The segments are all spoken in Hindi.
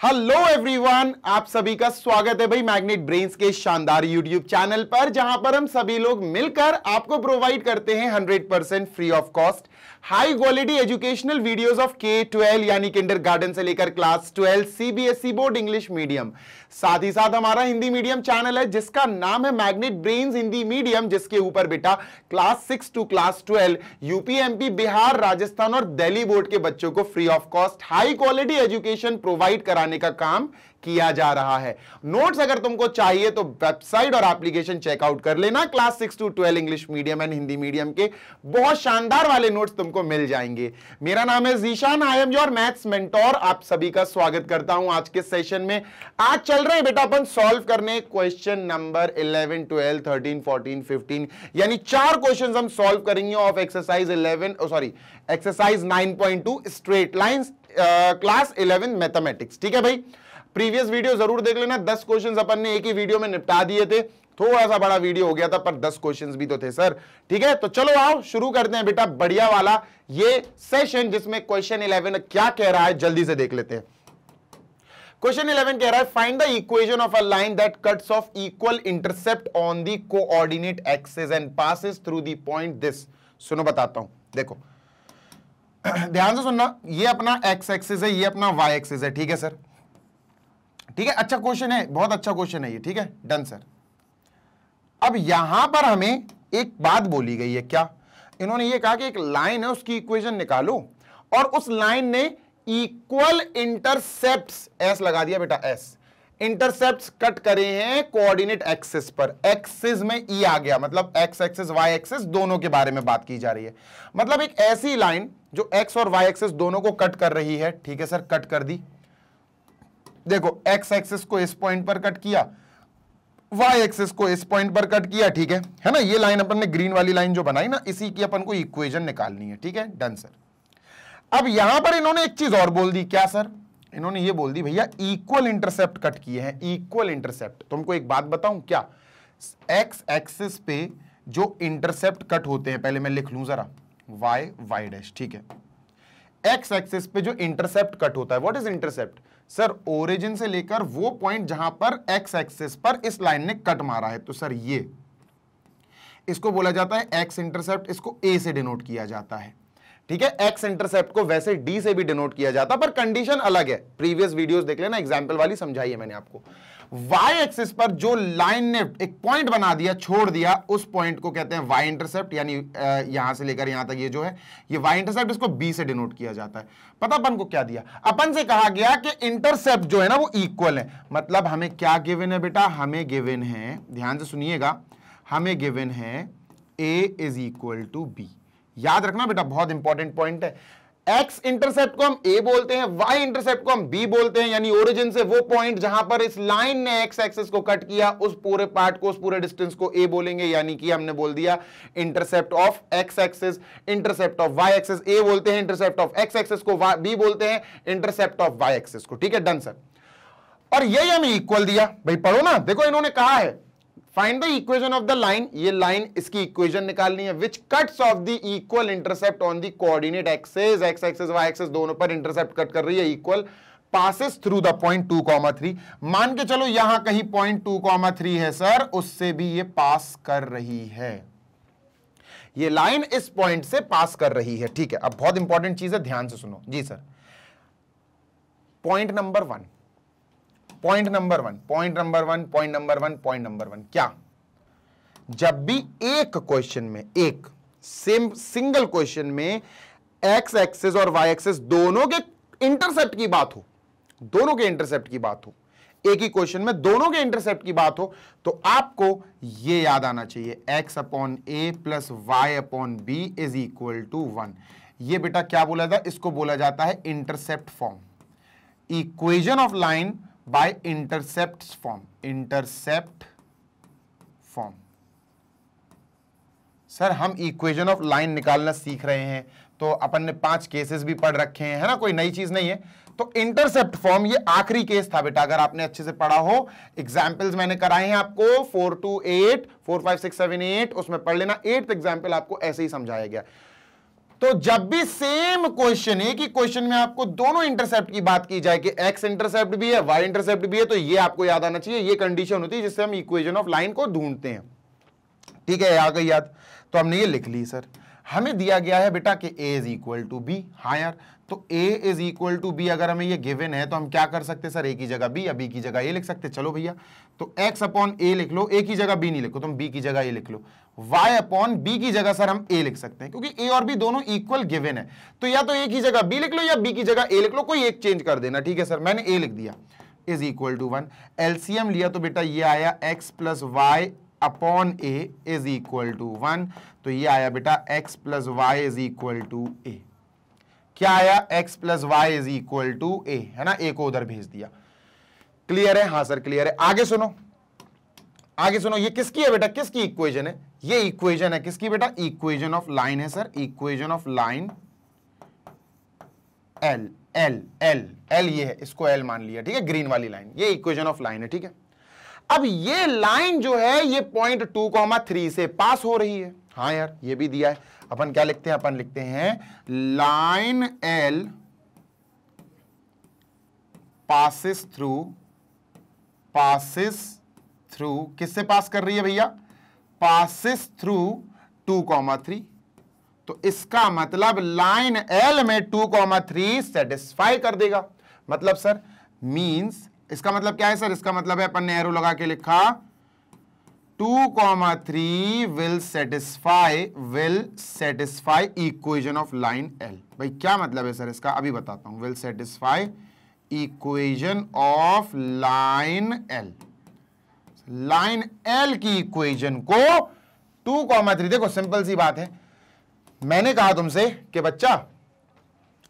हेलो एवरीवन, आप सभी का स्वागत है भाई मैग्नेट ब्रेन्स के शानदार यूट्यूब चैनल पर, जहां पर हम सभी लोग मिलकर आपको प्रोवाइड करते हैं 100% free of cost high quality educational videos of K-12 यानी किंडरगार्टन से लेकर class 12 CBSE board English medium. साथ ही साथ हमारा हिंदी मीडियम चैनल है जिसका नाम है मैग्नेट ब्रेन्स हिंदी मीडियम, जिसके ऊपर बेटा class 6 to class 12 UP, MP, Bihar, Rajasthan और दिल्ली बोर्ड के बच्चों को free of cost high quality education provide कराने का काम किया जा रहा है। नोट्स अगर तुमको चाहिए तो वेबसाइट और एप्लीकेशन चेकआउट कर लेना। Class 6 to 12 English medium and Hindi medium के बहुत शानदार वाले नोट्स तुमको मिल जाएंगे। मेरा नाम है Zeeshan, I am your maths mentor. आप सभी का स्वागत करता हूं आज के सेशन में। आज चल रहे हैं बेटा अपन सॉल्व करने क्वेश्चन नंबर 11, 12, 13, 14, 15 यानी 4 क्वेश्चन हम सॉल्व करेंगे of exercise 9.2 straight lines class 11 mathematics. ठीक है भाई, प्रीवियस वीडियो जरूर देख लेना। 10 क्वेश्चंस अपन ने एक ही वीडियो में निपटा दिए थे। थोड़ा सा बड़ा वीडियो हो गया था पर 10 क्वेश्चंस भी तो थे सर। ठीक है, तो चलो आओ शुरू करते हैं बेटा बढ़िया वाला ये सेशन, जिसमें क्वेश्चन 11 क्या कह रहा है जल्दी से देख लेते हैं। क्वेश्चन 11 कह रहा है find the equation of a line that cuts of equal intercept on the coordinate axis and passes through the point this. सुनो बताता हूं, देखो ध्यान से सुनना। ये अपना एक्स एक्सिस है, ये अपना वाई एक्सिस है। ठीक है सर, ठीक है, अच्छा क्वेश्चन है, बहुत अच्छा क्वेश्चन है ये। ठीक है, डन सर। अब यहां पर हमें एक बात बोली गई है, क्या इन्होंने ये कहा कि एक लाइन है उसकी इक्वेशन निकालो और उस लाइन ने इक्वल इंटरसेप्ट्स एस लगा दिया बेटा, एस इंटरसेप्ट्स कट करे हैं कोऑर्डिनेट एक्सिस पर। एक्सिस में ई आ गया, मतलब एक्स एक्सिस वाई एक्सिस दोनों के बारे में बात की जा रही है। मतलब एक ऐसी लाइन जो एक्स और वाई एक्सिस दोनों को कट कर रही है। ठीक है सर, कट कर दी। देखो एक्स एक्सिस को इस पॉइंट पर कट किया, वाई एक्सिस को इस पॉइंट पर कट किया। ठीक है ना, ये लाइन अपन ने ग्रीन वाली लाइन जो बनाई ना, इसी की अपन को इक्वेशन निकालनी है। ठीक है, डन सर। अब यहां पर इन्होंने एक चीज और बोल दी, क्या सर? इन्होंने ये बोल दी भैया इक्वल इंटरसेप्ट कट किए हैं, इक्वल इंटरसेप्ट। तुमको एक बात बताऊं क्या, एक्स एक्सिस पे जो इंटरसेप्ट कट होते हैं, पहले मैं लिख लूं जरा, वाई वाई डैश। ठीक है, एक्स एक्सिस पे जो इंटरसेप्ट कट होता है, what is intercept sir? Origin से लेकर वो पॉइंट जहां पर एक्स एक्सिस पर इस लाइन ने कट मारा है, तो सर ये इसको बोला जाता है एक्स इंटरसेप्ट। इसको ए से डिनोट किया जाता है। ठीक है, एक्स इंटरसेप्ट को वैसे डी से भी डिनोट किया जाता, पर कंडीशन अलग है। प्रीवियस वीडियोस देख लेना, एग्जांपल वाली समझाई है मैंने आपको। वाई एक्सिस पर जो लाइन ने एक पॉइंट बना दिया, छोड़ दिया, उस पॉइंट को कहते हैं वाई इंटरसेप्ट, यानी यहां से लेकर यहां तक ये जो है ये वाई इंटरसेप्ट, इसको बी से डिनोट किया जाता है। पता अपन को क्या दिया? अपन से कहा गया कि इंटरसेप्ट जो है ना वो इक्वल है। मतलब हमें क्या गिवन है बेटा? हमें गिवन है, ध्यान से सुनिएगा, हमें गिवन है ए इज इक्वल टू बी। याद रखना बेटा, बहुत इंपॉर्टेंट पॉइंट है। एक्स इंटरसेप्ट को हम ए बोलते हैं, वाई इंटरसेप्ट को हम बी बोलते हैं, यानी ओरिजिन से वो पॉइंट जहां पर इस लाइन ने एक्स एक्सिस को कट किया, उस पूरे पार्ट को, उस पूरे डिस्टेंस को ए बोलेंगे। यानी कि हमने बोल दिया intercept of X axis, intercept of Y axis A बोलते हैं, इंटरसेप्ट ऑफ एक्स एक्सिस को बी बोलते हैं, इंटरसेप्ट ऑफ वाई एक्सिस को। ठीक है, डन सर। और यही हमें इक्वल दिया भाई, पढ़ो ना। देखो इन्होंने कहा है find the equation of the line, ये लाइन इसकी इक्वेशन निकालनी है, which cuts off the equal intercept on the coordinate axis, X axis Y axis दोनों पर इंटरसेप्ट कट कर रही है, equal, passes through the point 2,3। मान के चलो यहां कहीं पॉइंट 2,3 है सर, उससे भी ये पास कर रही है, ये लाइन इस पॉइंट से पास कर रही है। ठीक है, अब बहुत इंपॉर्टेंट चीज है, ध्यान से सुनो जी sir. Point number 1, point number one, क्या जब भी एक क्वेश्चन में, एक सिंगल क्वेश्चन में एक्स एक्सिस और वाई एक्सिस दोनों के इंटरसेप्ट की बात हो, दोनों के इंटरसेप्ट की बात हो, एक ही क्वेश्चन में दोनों के इंटरसेप्ट की बात हो, तो आपको ये याद आना चाहिए, X upon A plus Y upon B is equal to 1। ये बेटा क्या बोला था? इसको बोला जाता है intercept form, equation of line by intercept form, intercept form. Sir हम इक्वेशन ऑफ लाइन निकालना सीख रहे हैं, तो अपन ने 5 केसेस भी पढ़ रखे हैं, है ना, कोई नई चीज नहीं है। तो इंटरसेप्ट फॉर्म ये आखिरी केस था बेटा, अगर आपने अच्छे से पढ़ा हो। एग्जाम्पल्स मैंने कराए हैं आपको 4 to 8, 4, 5, 6, 7, 8, उसमें पढ़ लेना। 8th एग्जाम्पल आपको ऐसे ही समझाया गया। तो जब भी सेम क्वेश्चन, एक ही क्वेश्चन में आपको दोनों इंटरसेप्ट की बात की जाए कि एक्स इंटरसेप्ट भी है वाई इंटरसेप्ट भी है, तो ये आपको याद आना चाहिए, ये कंडीशन होती है जिससे हम इक्वेशन ऑफ लाइन को ढूंढते हैं। ठीक है, आ गई याद? तो हमने ये लिख ली सर। हमें दिया गया है बेटा कि a is equal to B. हाँ यार, तो a is equal to B अगर हमें ये गिवन है तो हम क्या कर सकते हैं सर, a की जगह b या b की जगह a लिख सकते हैं। चलो भैया, तो x अपॉन a लिख लो, a की जगह b नहीं लिखो, तुम b की जगह a लिख लो। y अपॉन b की जगह सर हम a लिख सकते हैं, क्योंकि a और b दोनों इक्वल गिवन है, तो या तो a की जगह b लिख लो या b की जगह a लिख लो, कोई एक चेंज कर देना। ठीक है सर, मैंने a लिख दिया, इज इक्वल टू 1। एलसीएम लिया तो बेटा ये आया x plus Y upon A is equal to 1, तो ये आया बेटा x plus Y is equal to A. क्या आया? x plus Y is equal to A, है ना, a को उधर भेज दिया। क्लियर है? हाँ सर क्लियर है। आगे सुनो, आगे सुनो, ये किसकी है बेटा, किसकी इक्वेशन है? ये इक्वेशन है किसकी बेटा? इक्वेशन ऑफ लाइन है sir, equation of line L L L L ये है, इसको L मान लिया। ठीक है, ग्रीन वाली लाइन, ये इक्वेशन ऑफ लाइन है। ठीक है, अब ये लाइन जो है ये पॉइंट 2,3 से पास हो रही है। हाँ यार, ये भी दिया है। अपन क्या लिखते हैं? अपन लिखते हैं लाइन L पासिस थ्रू किससे पास कर रही है भैया? Passes through 2,3। तो इसका मतलब लाइन L में 2,3 सेटिस्फाई कर देगा। मतलब सर मींस, इसका मतलब क्या है सर? इसका मतलब है, अपन ने एरो लगा के लिखा 2,3 will satisfy equation of line L। भाई क्या मतलब है सर इसका? अभी बताता हूं। Will satisfy equation of line L, line L की इक्वेशन को 2,3। देखो सिंपल सी बात है, मैंने कहा तुमसे कि बच्चा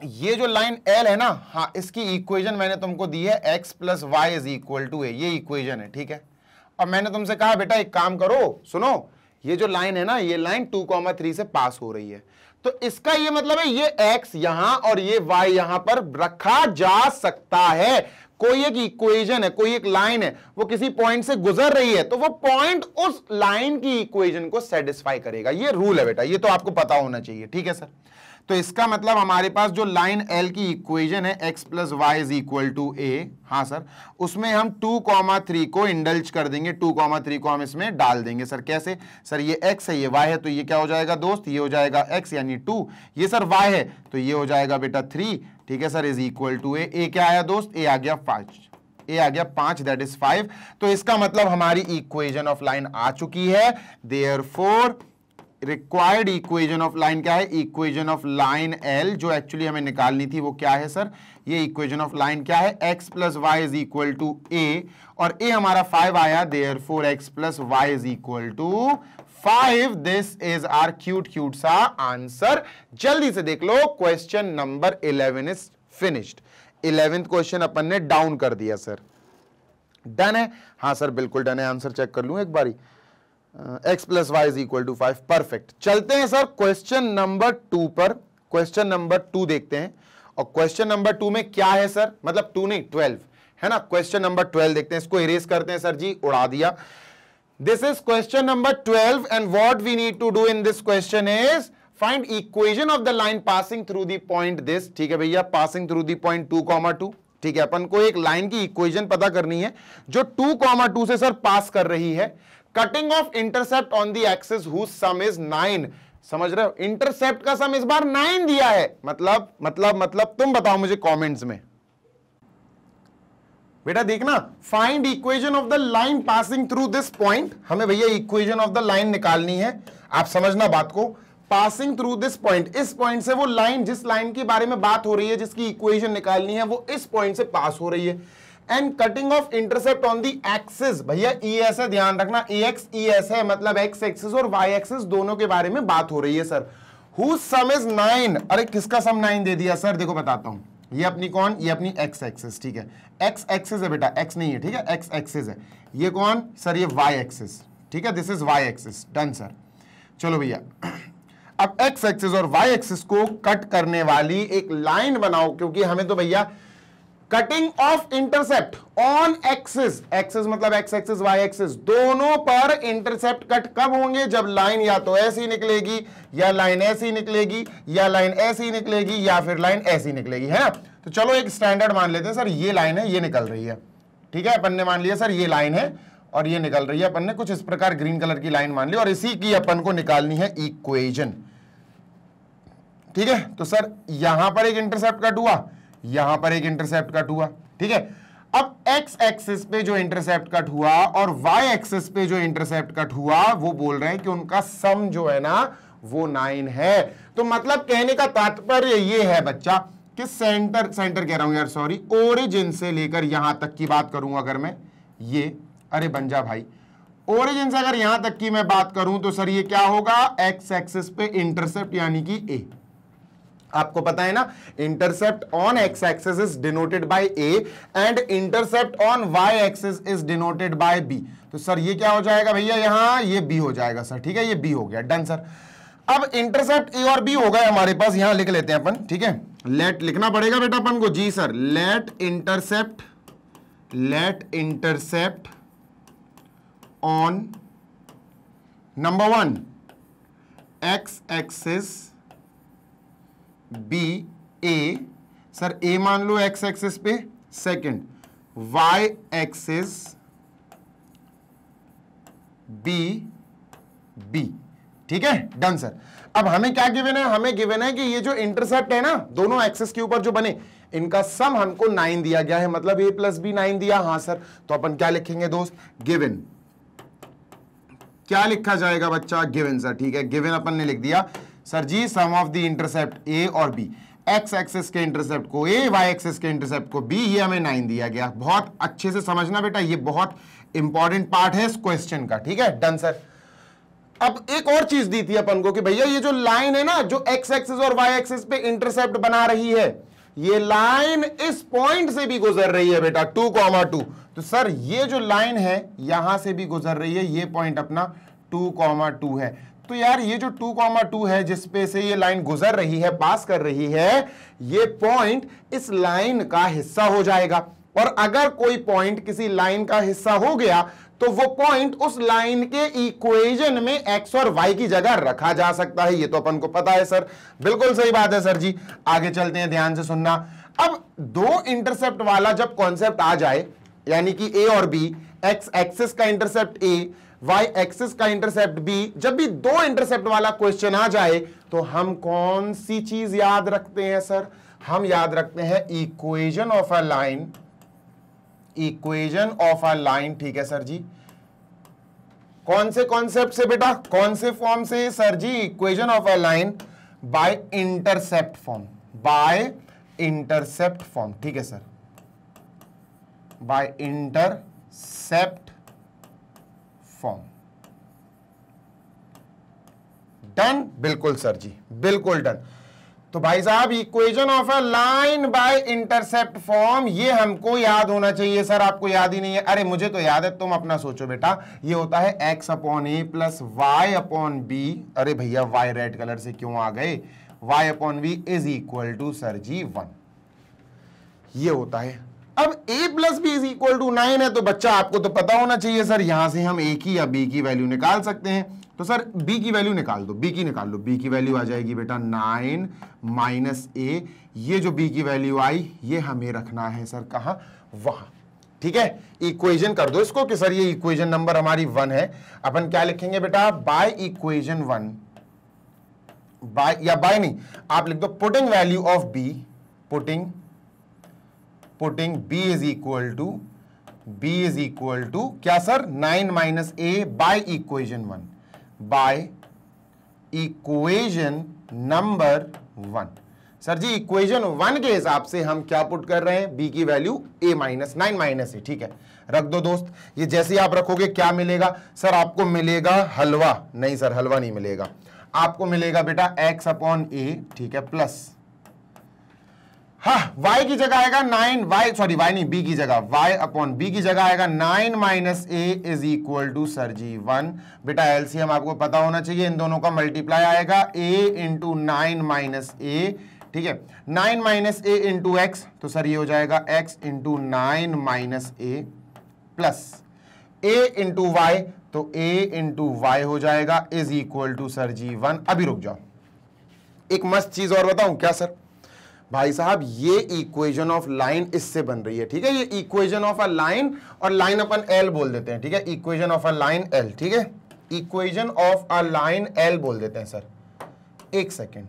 ये जो लाइन L है ना, हाँ, इसकी इक्वेशन मैंने तुमको दी है x plus Y is equal to A, ये इक्वेशन है। ठीक है, और मैंने तुमसे कहा बेटा एक काम करो, सुनो, ये जो लाइन है ना, ये लाइन 2,3 से पास हो रही है, तो इसका ये मतलब है ये x यहां और ये y यहां पर रखा जा सकता है। कोई एक इक्वेशन है, कोई एक लाइन है, वो किसी पॉइंट से गुजर रही है, तो वो पॉइंट उस लाइन की इक्वेशन को सेटिस्फाई करेगा। ये रूल है बेटा, ये तो आपको पता होना चाहिए। ठीक है सर, तो इसका मतलब हमारे पास जो लाइन L की इक्वेशन है x plus Y is equal to A, हाँ सर, उसमें हम 2,3 को इंडल्ज कर देंगे, 2,3 को हम इसमें डाल देंगे। सर कैसे? सर ये x है, ये y है, तो ये क्या हो जाएगा दोस्त? ये हो जाएगा x यानी 2, ये सर y है, तो ये हो जाएगा बेटा 3। ठीक है sir, is equal to A क्या आया दोस्त? ए आ गया 5, ए आ गया 5, दैट इज 5। तो इसका मतलब हमारी इक्वेशन ऑफ लाइन आ चुकी है। Therefore required equation of line क्या है? इक्वेशन ऑफ लाइन L जो एक्चुअली हमें निकालनी थी वो क्या है सर? ये इक्वेशन ऑफ लाइन क्या है? x plus Y is equal to A, और a हमारा 5 आया, therefore x plus Y is equal to 5। This is our cute सा आंसर। जल्दी से देख लो, question number 11 is finished. 11th question अपन ने डाउन कर दिया सर। डन है? हाँ सर बिल्कुल डन है। आंसर चेक कर लूं एक बारी। x plus Y is equal to 5, perfect. चलते हैं सर क्वेश्चन नंबर 2 पर। क्वेश्चन नंबर 2 देखते हैं, और क्वेश्चन नंबर 2 में क्या है सर? मतलब 2 नहीं 12 है ना। क्वेश्चन नंबर 12 देखते हैं, इसको इरेज करते हैं सर जी, उड़ा दिया। This is question number 12 and what we need to do in this question is find equation of the line passing through the point this. ठीक है भैया, पासिंग थ्रू द पॉइंट 2,2। ठीक है, अपन को एक लाइन की इक्वेशन पता करनी है जो 2,2 से सर पास कर रही है। Cutting off intercept on the axis whose sum is 9। समझ रहे हो? इंटरसेप्ट का सम इस बार 9 दिया है। मतलब तुम बताओ मुझे कमेंट्स में। बेटा देखना, find equation of the line passing through this point. हमें भैया इक्वेशन ऑफ द लाइन निकालनी है। आप समझना बात को, पासिंग थ्रू दिस पॉइंट, इस पॉइंट से वो लाइन, जिस लाइन के बारे में बात हो रही है, जिसकी इक्वेशन निकालनी है, वो इस पॉइंट से पास हो रही है। And cutting off intercept on the axis, भैया ES है, ध्यान रखना, AX ES है, मतलब x एक्सिस और y एक्सिस दोनों के बारे में बात हो रही है सर। Whose sum is 9। अरे किसका सम 9 दे दिया सर? देखो बताता हूं, ये अपनी कौन? ये अपनी x एक्सिस। ठीक है, x एक्सिस है बेटा, x नहीं है। ठीक है, x एक्सिस है। ये कौन सर? ये y एक्सिस। ठीक है, this is y axis. Done sir. चलो भैया, अब x एक्सिस और y एक्सिस को कट करने वाली एक लाइन बनाओ, क्योंकि हमें तो भैया cutting off intercept on axis, axis मतलब एक्स एक्सिस वाई एक्सिस, दोनों पर इंटरसेप्ट कट कब होंगे? जब लाइन या तो ऐसी निकलेगी या लाइन ऐसी निकलेगी या लाइन ऐसी निकलेगी या फिर लाइन ऐसी निकलेगी, है ना। तो चलो एक स्टैंडर्ड मान लेते हैं, सर ये लाइन है, ये निकल रही है, ठीक है। अपन ने मान लिया सर ये लाइन है और ये निकल रही है, अपन ने कुछ इस प्रकार ग्रीन कलर की लाइन मान ली और इसी की अपन को निकालनी है इक्वेशन, ठीक है। तो सर यहां पर एक इंटरसेप्ट कट हुआ, यहां पर एक इंटरसेप्ट कट हुआ, ठीक है। अब एक्स एक्सिस पे जो इंटरसेप्ट कट हुआ और वाई एक्सिस पे जो इंटरसेप्ट कट हुआ, वो बोल रहे हैं कि उनका सम जो है ना वो 9 है। तो मतलब कहने का तात्पर्य ये है बच्चा कि सेंटर कह रहा हूं यार, सॉरी, ओरिजिन से लेकर यहां तक की बात करूं अगर मैं, ये अरे बन जा भाई, ओरिजिन से अगर यहां तक की मैं बात करूं तो सर ये क्या होगा? एक्स एक्सिस पे इंटरसेप्ट यानी कि ए, आपको पता है ना, intercept on x axis is denoted by A and intercept on Y axis is denoted by B. तो सर ये क्या हो जाएगा भैया? यहां ये बी हो जाएगा सर, ठीक है, ये बी हो गया, डन सर। अब इंटरसेप्ट ए और बी हो गए हमारे पास, यहां लिख लेते हैं अपन, ठीक है। लेट लिखना पड़ेगा बेटा अपन को, जी sir, let intercept on number 1 X axis B A, sir A मान लो एक्स एक्सिस पे, second Y axis B B, ठीक है, डन सर। अब हमें क्या गिवन है? हमें गिवन है कि ये जो इंटरसेप्ट है ना दोनों एक्सिस के ऊपर जो बने, इनका सम हमको 9 दिया गया है, मतलब a प्लस बी 9 दिया। हाँ सर, तो अपन क्या लिखेंगे दोस्त? गिवन, क्या लिखा जाएगा बच्चा? गिवन सर, ठीक है, गिवन अपन ने लिख दिया सर जी, sum of the intercept A और बी, एक्स एक्सिस के इंटरसेप्ट को ए, वाई एक्सिस के इंटरसेप्ट को बी, ये हमें 9 दिया गया। बहुत अच्छे से समझना बेटा, ये बहुत इंपॉर्टेंट पार्ट है इस क्वेश्चन का, ठीक है, डन सर। अब एक और चीज दी थी अपन को कि भैया ये जो लाइन है ना जो एक्स एक्सिस और वाई एक्सिस पे इंटरसेप्ट बना रही है, ये लाइन इस पॉइंट से भी गुजर रही है बेटा 2,2। तो सर ये जो लाइन है यहां से भी गुजर रही है, ये पॉइंट अपना 2,2 है। तो यार ये जो 2,2 है जिसपे से ये लाइन गुजर रही है, पास कर रही है, ये पॉइंट इस लाइन का हिस्सा हो जाएगा। और अगर कोई पॉइंट किसी लाइन का हिस्सा हो गया तो वो पॉइंट उस लाइन के इक्वेशन में एक्स और वाई की जगह रखा जा सकता है। ये तो अपन को पता है सर, बिल्कुल सही बात है सर जी। आगे चलते हैं, ध्यान से सुनना। अब दो इंटरसेप्ट वाला जब कॉन्सेप्ट आ जाए, यानी कि ए और बी, एक्स एक्सिस का इंटरसेप्ट ए, वाई एक्सिस का इंटरसेप्ट बी, जब भी दो इंटरसेप्ट वाला क्वेश्चन आ जाए तो हम कौन सी चीज याद रखते हैं सर? हम याद रखते हैं equation of a line, equation of a line, ठीक है सर जी। कौन से कॉन्सेप्ट से बेटा, कौन से फॉर्म से sir ji? Equation of a line by intercept form, by intercept form, ठीक है sir, by intercept form, done, बिल्कुल सर जी, बिल्कुल डन। तो भाई साहब equation of a line by intercept form, ये हमको याद होना चाहिए सर। आपको याद ही नहीं है? अरे मुझे तो याद है, तुम अपना सोचो बेटा। ये होता है X upon A plus Y upon B, अरे भैया वाई रेड कलर से क्यों आ गए? Y upon B is equal to sir जी 1, ये होता है। अब a plus B is equal to 9 है, तो बच्चा आपको तो पता होना चाहिए सर, यहां से हम a की या b की वैल्यू निकाल सकते हैं। तो सर b की वैल्यू निकाल दो, b की निकाल लो। b की वैल्यू आ जाएगी बेटा 9 माइनस a। ये जो b की वैल्यू आई ये हमें रखना है सर कहां? वहां, ठीक है। इक्वेशन कर दो इसको कि सर ये इक्वेशन नंबर हमारी 1 है। अपन क्या लिखेंगे बेटा? बाय इक्वेशन 1, बाय, या बाय नहीं, आप लिख दो putting value of b, putting b is equal to क्या sir? 9 minus a by equation 1, by equation number 1। Sir ji equation 1 के हिसाब से हम क्या पुट कर रहे हैं? b की value a minus 9 minus a, ठीक है, रख दो दोस्त। ये जैसे आप रखोगे क्या मिलेगा सर? आपको मिलेगा हलवा, नहीं सर हलवा नहीं मिलेगा, आपको मिलेगा बेटा x अपॉन a, ठीक है, प्लस, हाँ y की जगह आएगा 9, y नहीं, b की जगह, y अपॉन b की जगह आएगा 9 minus a is equal to sir जी 1। बेटा एलसीएम आपको पता होना चाहिए, इन दोनों का मल्टीप्लाई आएगा, a इंटू 9 माइनस a ठीक है। 9 माइनस ए इंटू एक्स, तो सर ये हो जाएगा x into 9 minus A plus a into Y, तो a इंटू वाई हो जाएगा इज इक्वल टू सर जी 1। अभी रुक जाओ, एक मस्त चीज और बताऊं क्या सर भाई साहब, ये इक्वेशन ऑफ लाइन इससे बन रही है, ठीक है। ये इक्वेशन ऑफ अ लाइन, और लाइन अपन एल बोल देते हैं, ठीक है। Equation of a line L, ठीक है। Equation of a line L बोल देते हैं सर। एक सेकेंड,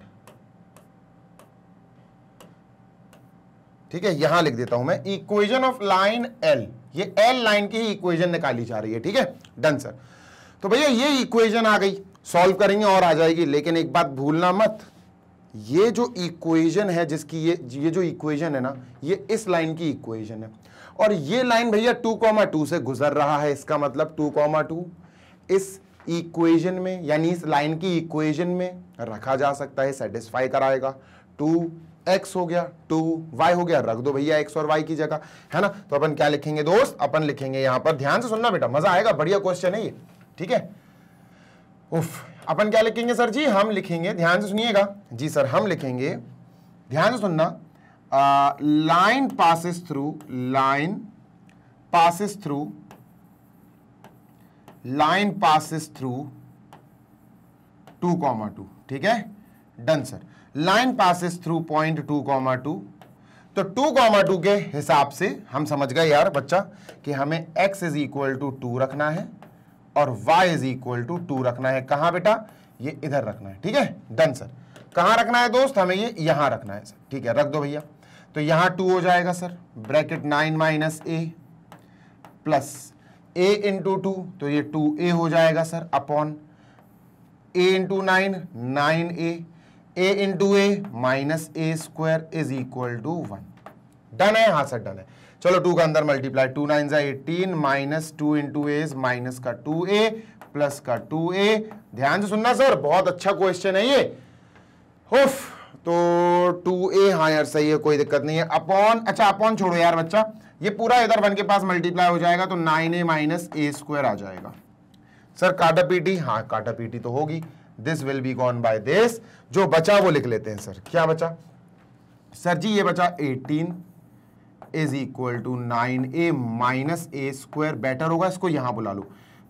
ठीक है, यहां लिख देता हूं मैं इक्वेशन ऑफ लाइन एल। ये एल लाइन की ही इक्वेशन निकाली जा रही है, ठीक है। Done sir. तो भैया ये इक्वेशन आ गई, सॉल्व करेंगे और आ जाएगी। लेकिन एक बात भूलना मत, ये जो इक्वेशन है जिसकी ये जो इक्वेशन है ना, ये इस लाइन की इक्वेशन है, और ये लाइन भैया 2,2 से गुजर रहा है। इसका मतलब 2,2 इस इक्वेशन में, यानी इस लाइन की इक्वेशन में रखा जा सकता है, सेटिस्फाई कराएगा। 2x हो गया, 2y हो गया, रख दो भैया x और y की जगह, है ना। तो अपन क्या लिखेंगे दोस्त, अपन लिखेंगे यहां पर, ध्यान से सुनना बेटा, मजा आएगा, बढ़िया क्वेश्चन है ये, ठीक है। उफ, अपन क्या लिखेंगे सर जी, हम लिखेंगे, ध्यान से सुनिएगा जी सर, हम लिखेंगे, ध्यान से सुनना, line passes through, line passes through, line passes through 2,2, ठीक है। Done sir. Line passes through point 2,2, तो 2,2 के हिसाब से हम समझ गए यार बच्चा कि हमें x इज इक्वल टू 2 रखना है और y इज इक्वल टू 2 रखना है। कहां बेटा, ये इधर रखना है, ठीक है। Done sir. कहां रखना है दोस्त, हमें ये यहां रखना है सर, ठीक है, रख दो भैया। तो यहां 2 हो जाएगा sir, bracket 9 minus A plus a into 2, तो ये 2a हो जाएगा sir, upon a into 9, 9a, a into a minus a square is equal to 1। Done है, हाँ सर डन है। चलो 2 का अंदर multiply, 2 9 18 minus 2 into A minus का 2a प्लस का 2a। ध्यान से सुनना सर, बहुत अच्छा क्वेश्चन है ये। उफ, तो 2a, हाँ यार सही है, कोई दिक्कत नहीं है। अपॉन, अच्छा अपॉन छोड़ो यार बच्चा, ये पूरा इधर 1 के पास मल्टीप्लाई हो जाएगा, तो 9a माइनस a स्क्वायर आ जाएगा। सर काटा पीटी, हाँ काटा पीटी तो होगी, this will be gone by this. जो बचा वो लिख लेते हैं सर। क्या बचा सर जी, ये बचा 18 is equal to 9a minus a square, better होगा इसको यहां बुला लो,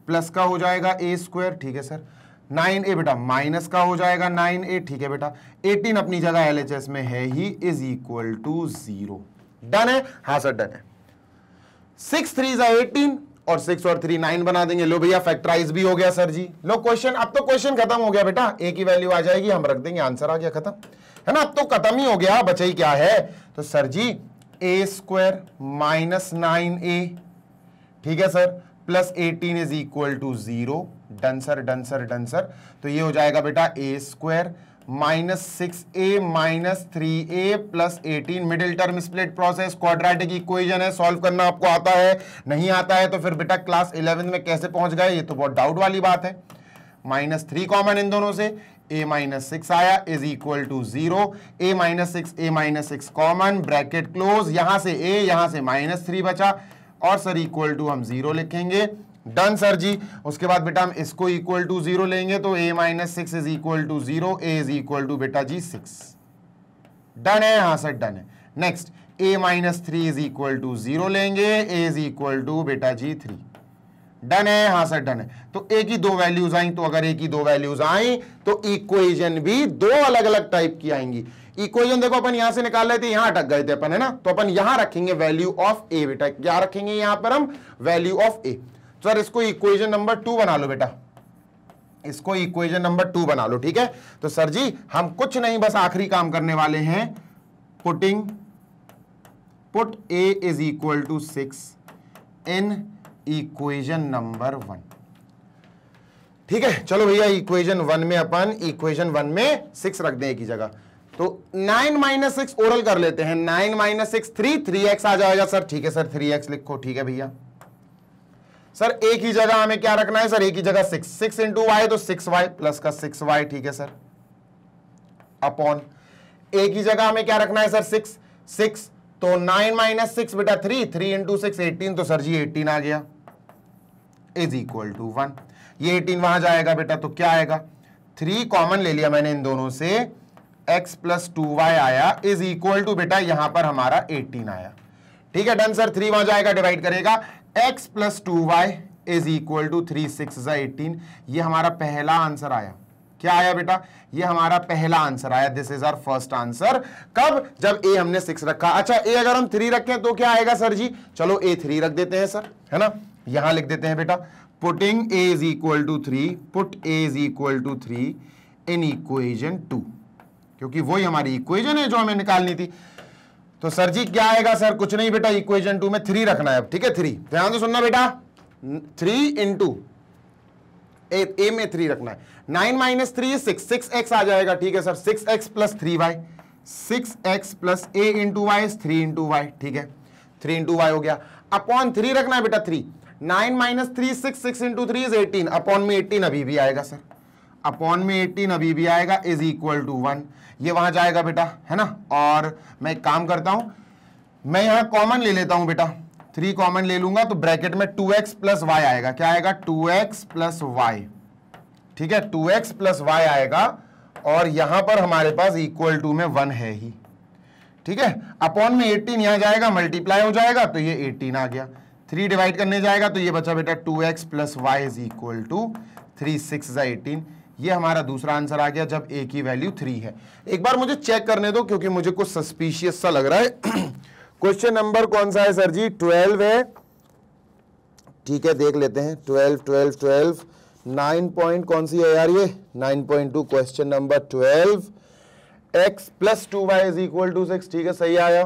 प्लस का हो जाएगा a स्क्वायर, ठीक है सर। 9a बेटा माइनस का हो जाएगा 9a, ठीक है बेटा। 18 अपनी जगह LHS में है ही, इज इक्वल टू 0। डन है, हाँ सर डन है। 6 3 18 और 6 और 3 9 बना देंगे। लो भैया फैक्टराइज भी हो गया सर जी। लो क्वेश्चन, अब तो क्वेश्चन खत्म हो गया बेटा, a की वैल्यू आ जाएगी, हम रख देंगे, आंसर आ गया, खत्म है ना। अब तो खत्म ही हो गया, बचा ही क्या है। तो sir ji a square minus 9a, ठीक है sir, plus 18 is equal to 0। Done sir, done sir, done sir. तो ये हो जाएगा बेटा a square minus 6a minus 3a plus 18, middle term split process, quadratic equation है, सॉल्व करना आपको आता है, नहीं आता है तो फिर बेटा क्लास 11 में कैसे पहुंच गए, ये तो बहुत डाउट वाली बात है। माइनस 3 कॉमन इन दोनों से, a माइनस 6 आया is equal to 0, a minus 6 common, bracket close, यहां से a, यहां से माइनस 3 बचा, और सर इक्वल टू हम 0 लिखेंगे। डन सर जी। उसके बाद बेटा हम इसको इक्वल टू 0 लेंगे, तो a minus 6 is equal to 0, a is equal to बेटा जी 6। डन है, हाँ सर डन है। Next a minus 3 is equal to 0 लेंगे, a इज इक्वल टू बेटा जी 3। डन है, हाँ सर डन है। तो a की 2 वैल्यूज आई, तो अगर a की 2 वैल्यूज आई तो इक्वेशन भी 2 अलग अलग टाइप की आएंगी। इक्वेशन देखो अपन यहां से निकाल रहे थे, यहां अटक गए थे अपन, है ना। तो अपन यहां रखेंगे वैल्यू ऑफ a बेटा, क्या रखेंगे यहां पर हम, वैल्यू ऑफ a। सर इसको इक्वेशन नंबर 2 बना लो बेटा, इसको इक्वेशन नंबर 2 बना लो, ठीक है। तो सर जी हम कुछ नहीं, बस आखिरी काम करने वाले हैं, put a is equal to 6 in equation number 1, ठीक है। चलो भैया इक्वेशन 1 में अपन इक्वेशन 1 में 6 रख दें की जगह, तो 9 माइनस 6 ओरल कर लेते हैं। 9 माइनस 6 3x आ जाएगा सर, ठीक है सर, 3x लिखो, ठीक है भैया। सर एक ही जगह हमें क्या रखना है सर, एक ही जगह 6 इंटू वाई, तो 6y प्लस का 6y, ठीक है सर, अपॉन एक ही जगह हमें क्या रखना है सर, 6 तो 9 माइनस 6 बेटा 3 इंटू 6 18, तो सर जी 18 आ गया, इज इक्वल टू 1। ये 18 वहां जाएगा बेटा, तो क्या आएगा, 3 कॉमन ले लिया मैंने इन दोनों से, x प्लस 2y आया इज इक्वल टू बेटा यहां पर हमारा 18 आया। ठीक है, डन सर। 3 वहां जाएगा, डिवाइड करेगा, x plus 2y is equal to 3 6 18। ये हमारा पहला आंसर आया। क्या आया बेटा? ये हमारा पहला आंसर आया। This is our first answer. कब? जब a हमने 6 रखा। अच्छा, a अगर हम 3 रखें तो क्या आएगा सर जी? चलो a 3 रख देते हैं सर, है ना। यहां लिख देते हैं बेटा, putting a is equal to 3, put a is equal to 3 in equation 2, क्योंकि वही हमारी इक्वेशन है जो हमें निकालनी थी। तो सर जी क्या आएगा? सर कुछ नहीं बेटा, इक्वेशन 2 में 3 रखना है। ठीक है, 3 ध्यान से सुनना बेटा, 3 इंटू ए में 3 रखना है। 9 माइनस 3 6, 6x आ जाएगा। ठीक है sir, 6x plus 3y, 6x plus a into y 3 into y. ठीक है, 3 इंटू वाई हो गया। अपॉन 3 रखना है बेटा, 3। 9 माइनस 3 6, 6 इंटू 3 इज 18। अपॉन में 18 अभी भी आएगा सर, अपॉन में 18 अभी भी आएगा, इज इक्वल टू 1। ये वहां जाएगा बेटा, है ना। और मैं एक काम करता हूं, मैं यहां कॉमन ले लेता हूं बेटा, 3 कॉमन ले लूंगा तो ब्रैकेट में 2x प्लस y आएगा। क्या आएगा? 2x plus y। ठीक है, 2x प्लस y आएगा और यहां पर हमारे पास इक्वल टू में 1 है ही। ठीक है, अपॉन में 18 यहां जाएगा, मल्टीप्लाई हो जाएगा तो ये 18 आ गया। 3 डिवाइड करने जाएगा तो ये बचा बेटा 2x plus y is equal to 3 6 18। ये हमारा दूसरा आंसर आ गया जब a की वैल्यू 3 है। एक बार मुझे चेक करने दो क्योंकि मुझे कुछ सस्पिशियस सा लग रहा है। क्वेश्चन नंबर कौन सा है सर जी? 12 है। ठीक है, देख लेते हैं। 12 12 12 9 पॉइंट कौन सी है यार? ये 9.2 question number 12। x plus 2y is equal to 6। ठीक है, सही आया।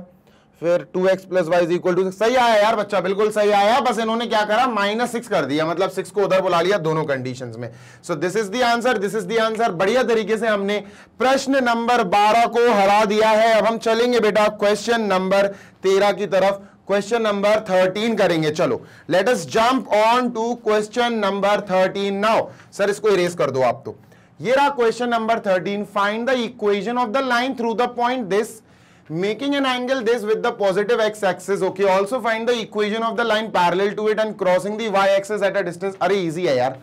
फिर 2x plus Y is equal to 6। सही आया यार बच्चा, बिल्कुल सही आया। बस इन्होंने क्या करा? -6 कर दिया, मतलब 6 को उधर बुला लिया दोनों कंडीशंस में। सो this is the answer, this is the answer. बढ़िया तरीके से हमने प्रश्न नंबर 12 को हरा दिया है। अब हम चलेंगे बेटा क्वेश्चन नंबर 13 की तरफ। क्वेश्चन नंबर 13 करेंगे। चलो, let us jump on to question number 13 now. Sir इसको इरेज कर दो आप। तो ये रहा question number 13। Find the equation of the line through the point this making an angle this with the positive x-axis. Okay, also find the equation of the line parallel to it and crossing the y-axis at a distance. अरे easy है यार,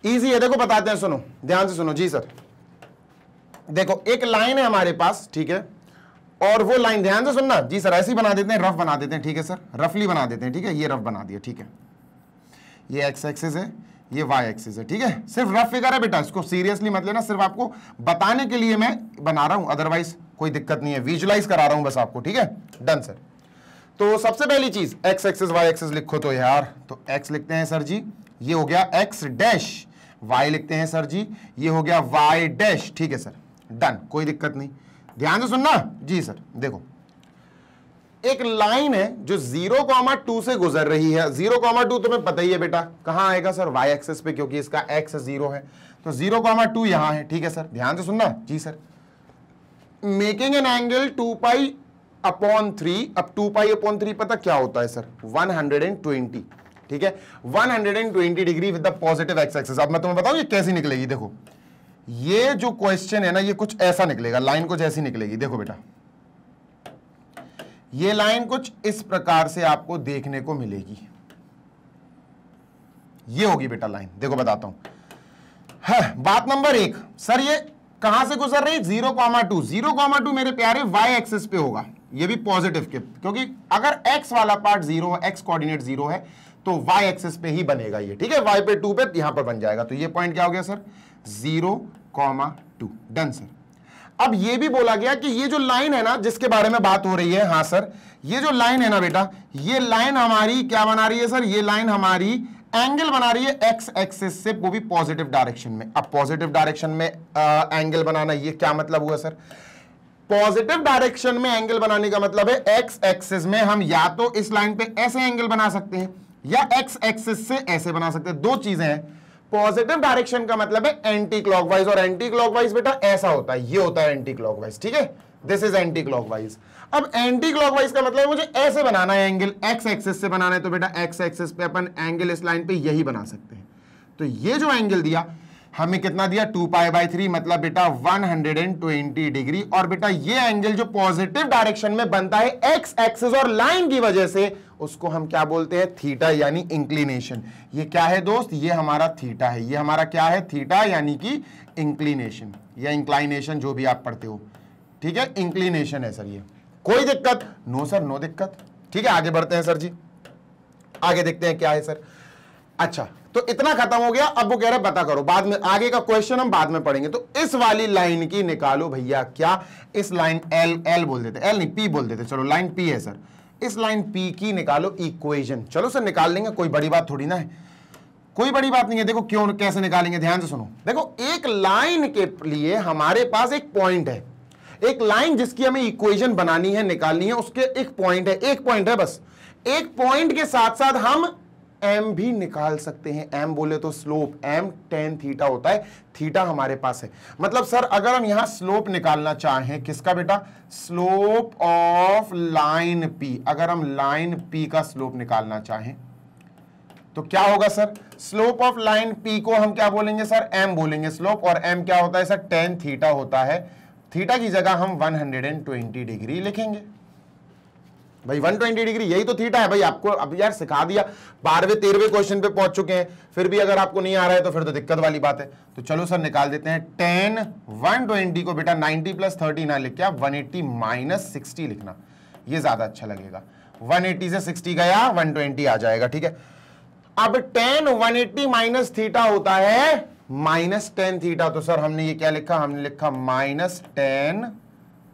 easy है। देखो बताते हैं, सुनो ध्यान से सुनो जी सर। देखो एक लाइन है हमारे पास, ठीक है, और वो लाइन ध्यान से सुनना जी सर। ऐसे ही बना देते हैं, रफ बना देते हैं। ठीक है सर, रफली बना देते हैं। ठीक है, ये रफ बना दिया। ठीक है, ये एक्स एक्सिस है, ये वाई एक्सिस है। ठीक है, सिर्फ रफ फिगर है बेटा, इसको सीरियसली मत लेना। सिर्फ आपको बताने के लिए मैं बना रहा हूं, अदरवाइज कोई दिक्कत नहीं है। विजुलाइज करा रहा हूं बस आपको। ठीक है, डन सर। तो सबसे पहली चीज एक्स एक्सिस वाई एक्सिस लिखो तो यार, तो एक्स लिखते हैं सर जी, ये हो गया एक्स डैश। वाई लिखते हैं सर जी, ये हो गया वाई डैश। ठीक है सर, डन, कोई दिक्कत नहीं। ध्यान से सुनना जी सर। देखो एक लाइन है जो 0,2 से गुजर रही है। 0,2 तुम्हें पता ही है बेटा, कहां आएगा सर? वाई एक्सिस पे, क्योंकि इसका एक्स 0 है। तो 0,2 यहां है। ठीक है सर, ध्यान से सुनना जी सर। Making an angle 2π/3। अब 2π/3 पता क्या होता है सर? 120। ठीक है, 120 degree with the positive x axis. अब मैं तुम्हें बताऊं ये कैसी निकलेगी। देखो ये जो क्वेश्चन है ना, ये कुछ ऐसा निकलेगा, लाइन कुछ ऐसी निकलेगी। देखो बेटा, ये लाइन कुछ इस प्रकार से आपको देखने को मिलेगी। ये होगी बेटा लाइन। देखो बताता हूं। बात नंबर 1, सर ये कहां से गुजर रही? 0,2। 0,2 मेरे प्यारे वाई एक्सिस पे होगा, ये भी पॉजिटिव के, क्योंकि अगर एक्स वाला पार्ट 0 है, एक्स कोऑर्डिनेट 0 है, तो वाई एक्सिस पे ही बनेगा ये। ठीक है, वाई पे 2 पे यहां पर बन जाएगा। तो ये पॉइंट क्या हो गया सर? 0,2। Done sir. अब ये भी बोला गया कि ये जो लाइन है ना जिसके बारे में बात हो रही है, हाँ सर, ये जो लाइन है ना बेटा, ये लाइन हमारी क्या बना रही है सर? ये लाइन हमारी एंगल बना रही है एक्स एक्सिस से, वो भी पॉजिटिव डायरेक्शन में। अब पॉजिटिव डायरेक्शन में एंगल बनाना, ये क्या मतलब हुआ सर? पॉजिटिव डायरेक्शन में एंगल बनाने का मतलब है एक्स एक्सिस में हम या तो इस लाइन पे ऐसे एंगल बना सकते हैं या एक्स एक्सिस से ऐसे बना सकते हैं। दो चीजें हैं। पॉजिटिव डायरेक्शन का मतलब है एंटी क्लॉकवाइज, और एंटी क्लॉकवाइज बेटा ऐसा होता है, ये होता है एंटी क्लॉकवाइज। ठीक है, दिस इज एंटी क्लॉकवाइज। अब एंटी क्लॉकवाइज का मतलब मुझे ऐसे बनाना है एंगल, एक्स एक्सिस से बनाना है, तो बेटा एक्स एक्सिस पे अपन एंगल इस लाइन पे यही बना सकते हैं। तो ये जो एंगल दिया हमें कितना दिया? 2π/3, मतलब बेटा 120 डिग्री। और बेटा ये एंगल जो पॉजिटिव डायरेक्शन में बनता है एक्स एक्सिस और लाइन की वजह से, उसको हम क्या बोलते हैं, थीटा यानी इंक्लिनेशन। ये क्या है दोस्त, ये हमारा थीटा है, ये हमारा क्या है, थीटा यानी कि इंक्लिनेशन या इंक्लाइनेशन, जो भी आप पढ़ते हो, ठीक है, इंक्लिनेशन है सर ये। कोई दिक्कत? नो सर, नो दिक्कत। ठीक है, आगे बढ़ते हैं सर जी, आगे देखते हैं क्या है सर। अच्छा, तो इतना खत्म हो गया। अब वो कह रहा है पता करो, बाद में आगे का क्वेश्चन हम बाद में पढ़ेंगे। तो इस वाली लाइन की निकालो भैया, क्या इस लाइन एल बोल देते, एल नहीं पी बोल देते, चलो लाइन पी है सर, इस लाइन पी की निकालो इक्वेशन। चलो सर निकाल लेंगे, कोई बड़ी बात थोड़ी ना है, कोई बड़ी बात नहीं है। देखो क्यों, कैसे निकालेंगे, ध्यान से सुनो। देखो एक लाइन के लिए हमारे पास एक पॉइंट है, एक लाइन जिसकी हमें इक्वेशन बनानी है, निकालनी है, उसके एक पॉइंट है बस। एक पॉइंट के साथ साथ हम एम भी निकाल सकते हैं। एम बोले तो स्लोप, एम tan थीटा होता है, थीटा हमारे पास है। मतलब सर अगर हम यहां स्लोप निकालना चाहें, किसका बेटा, स्लोप ऑफ लाइन पी, अगर हम लाइन पी का स्लोप निकालना चाहें तो क्या होगा sir, slope of line P को हम क्या बोलेंगे सर, एम बोलेंगे स्लोप, और एम क्या होता है सर, tan थीटा होता है। थीटा की जगह हम 120 डिग्री लिखेंगे भाई, 120 डिग्री यही तो थीटा है भाई। आपको अब यार सिखा दिया, 12वें 13वें क्वेश्चन पे पहुंच चुके हैं, फिर भी अगर आपको नहीं आ रहा है तो फिर तो दिक्कत वाली बात है। तो चलो सर निकाल देते हैं। tan 120 को बेटा 90 + 30 ना लिख के 180 - 60 लिखना, ये ज्यादा अच्छा लगेगा। 180 से 60 गया, 120 आ जाएगा, ठीक है। अब tan 180 - थीटा होता है -tan थीटा, तो सर हमने ये क्या लिखा, हमने लिखा -tan,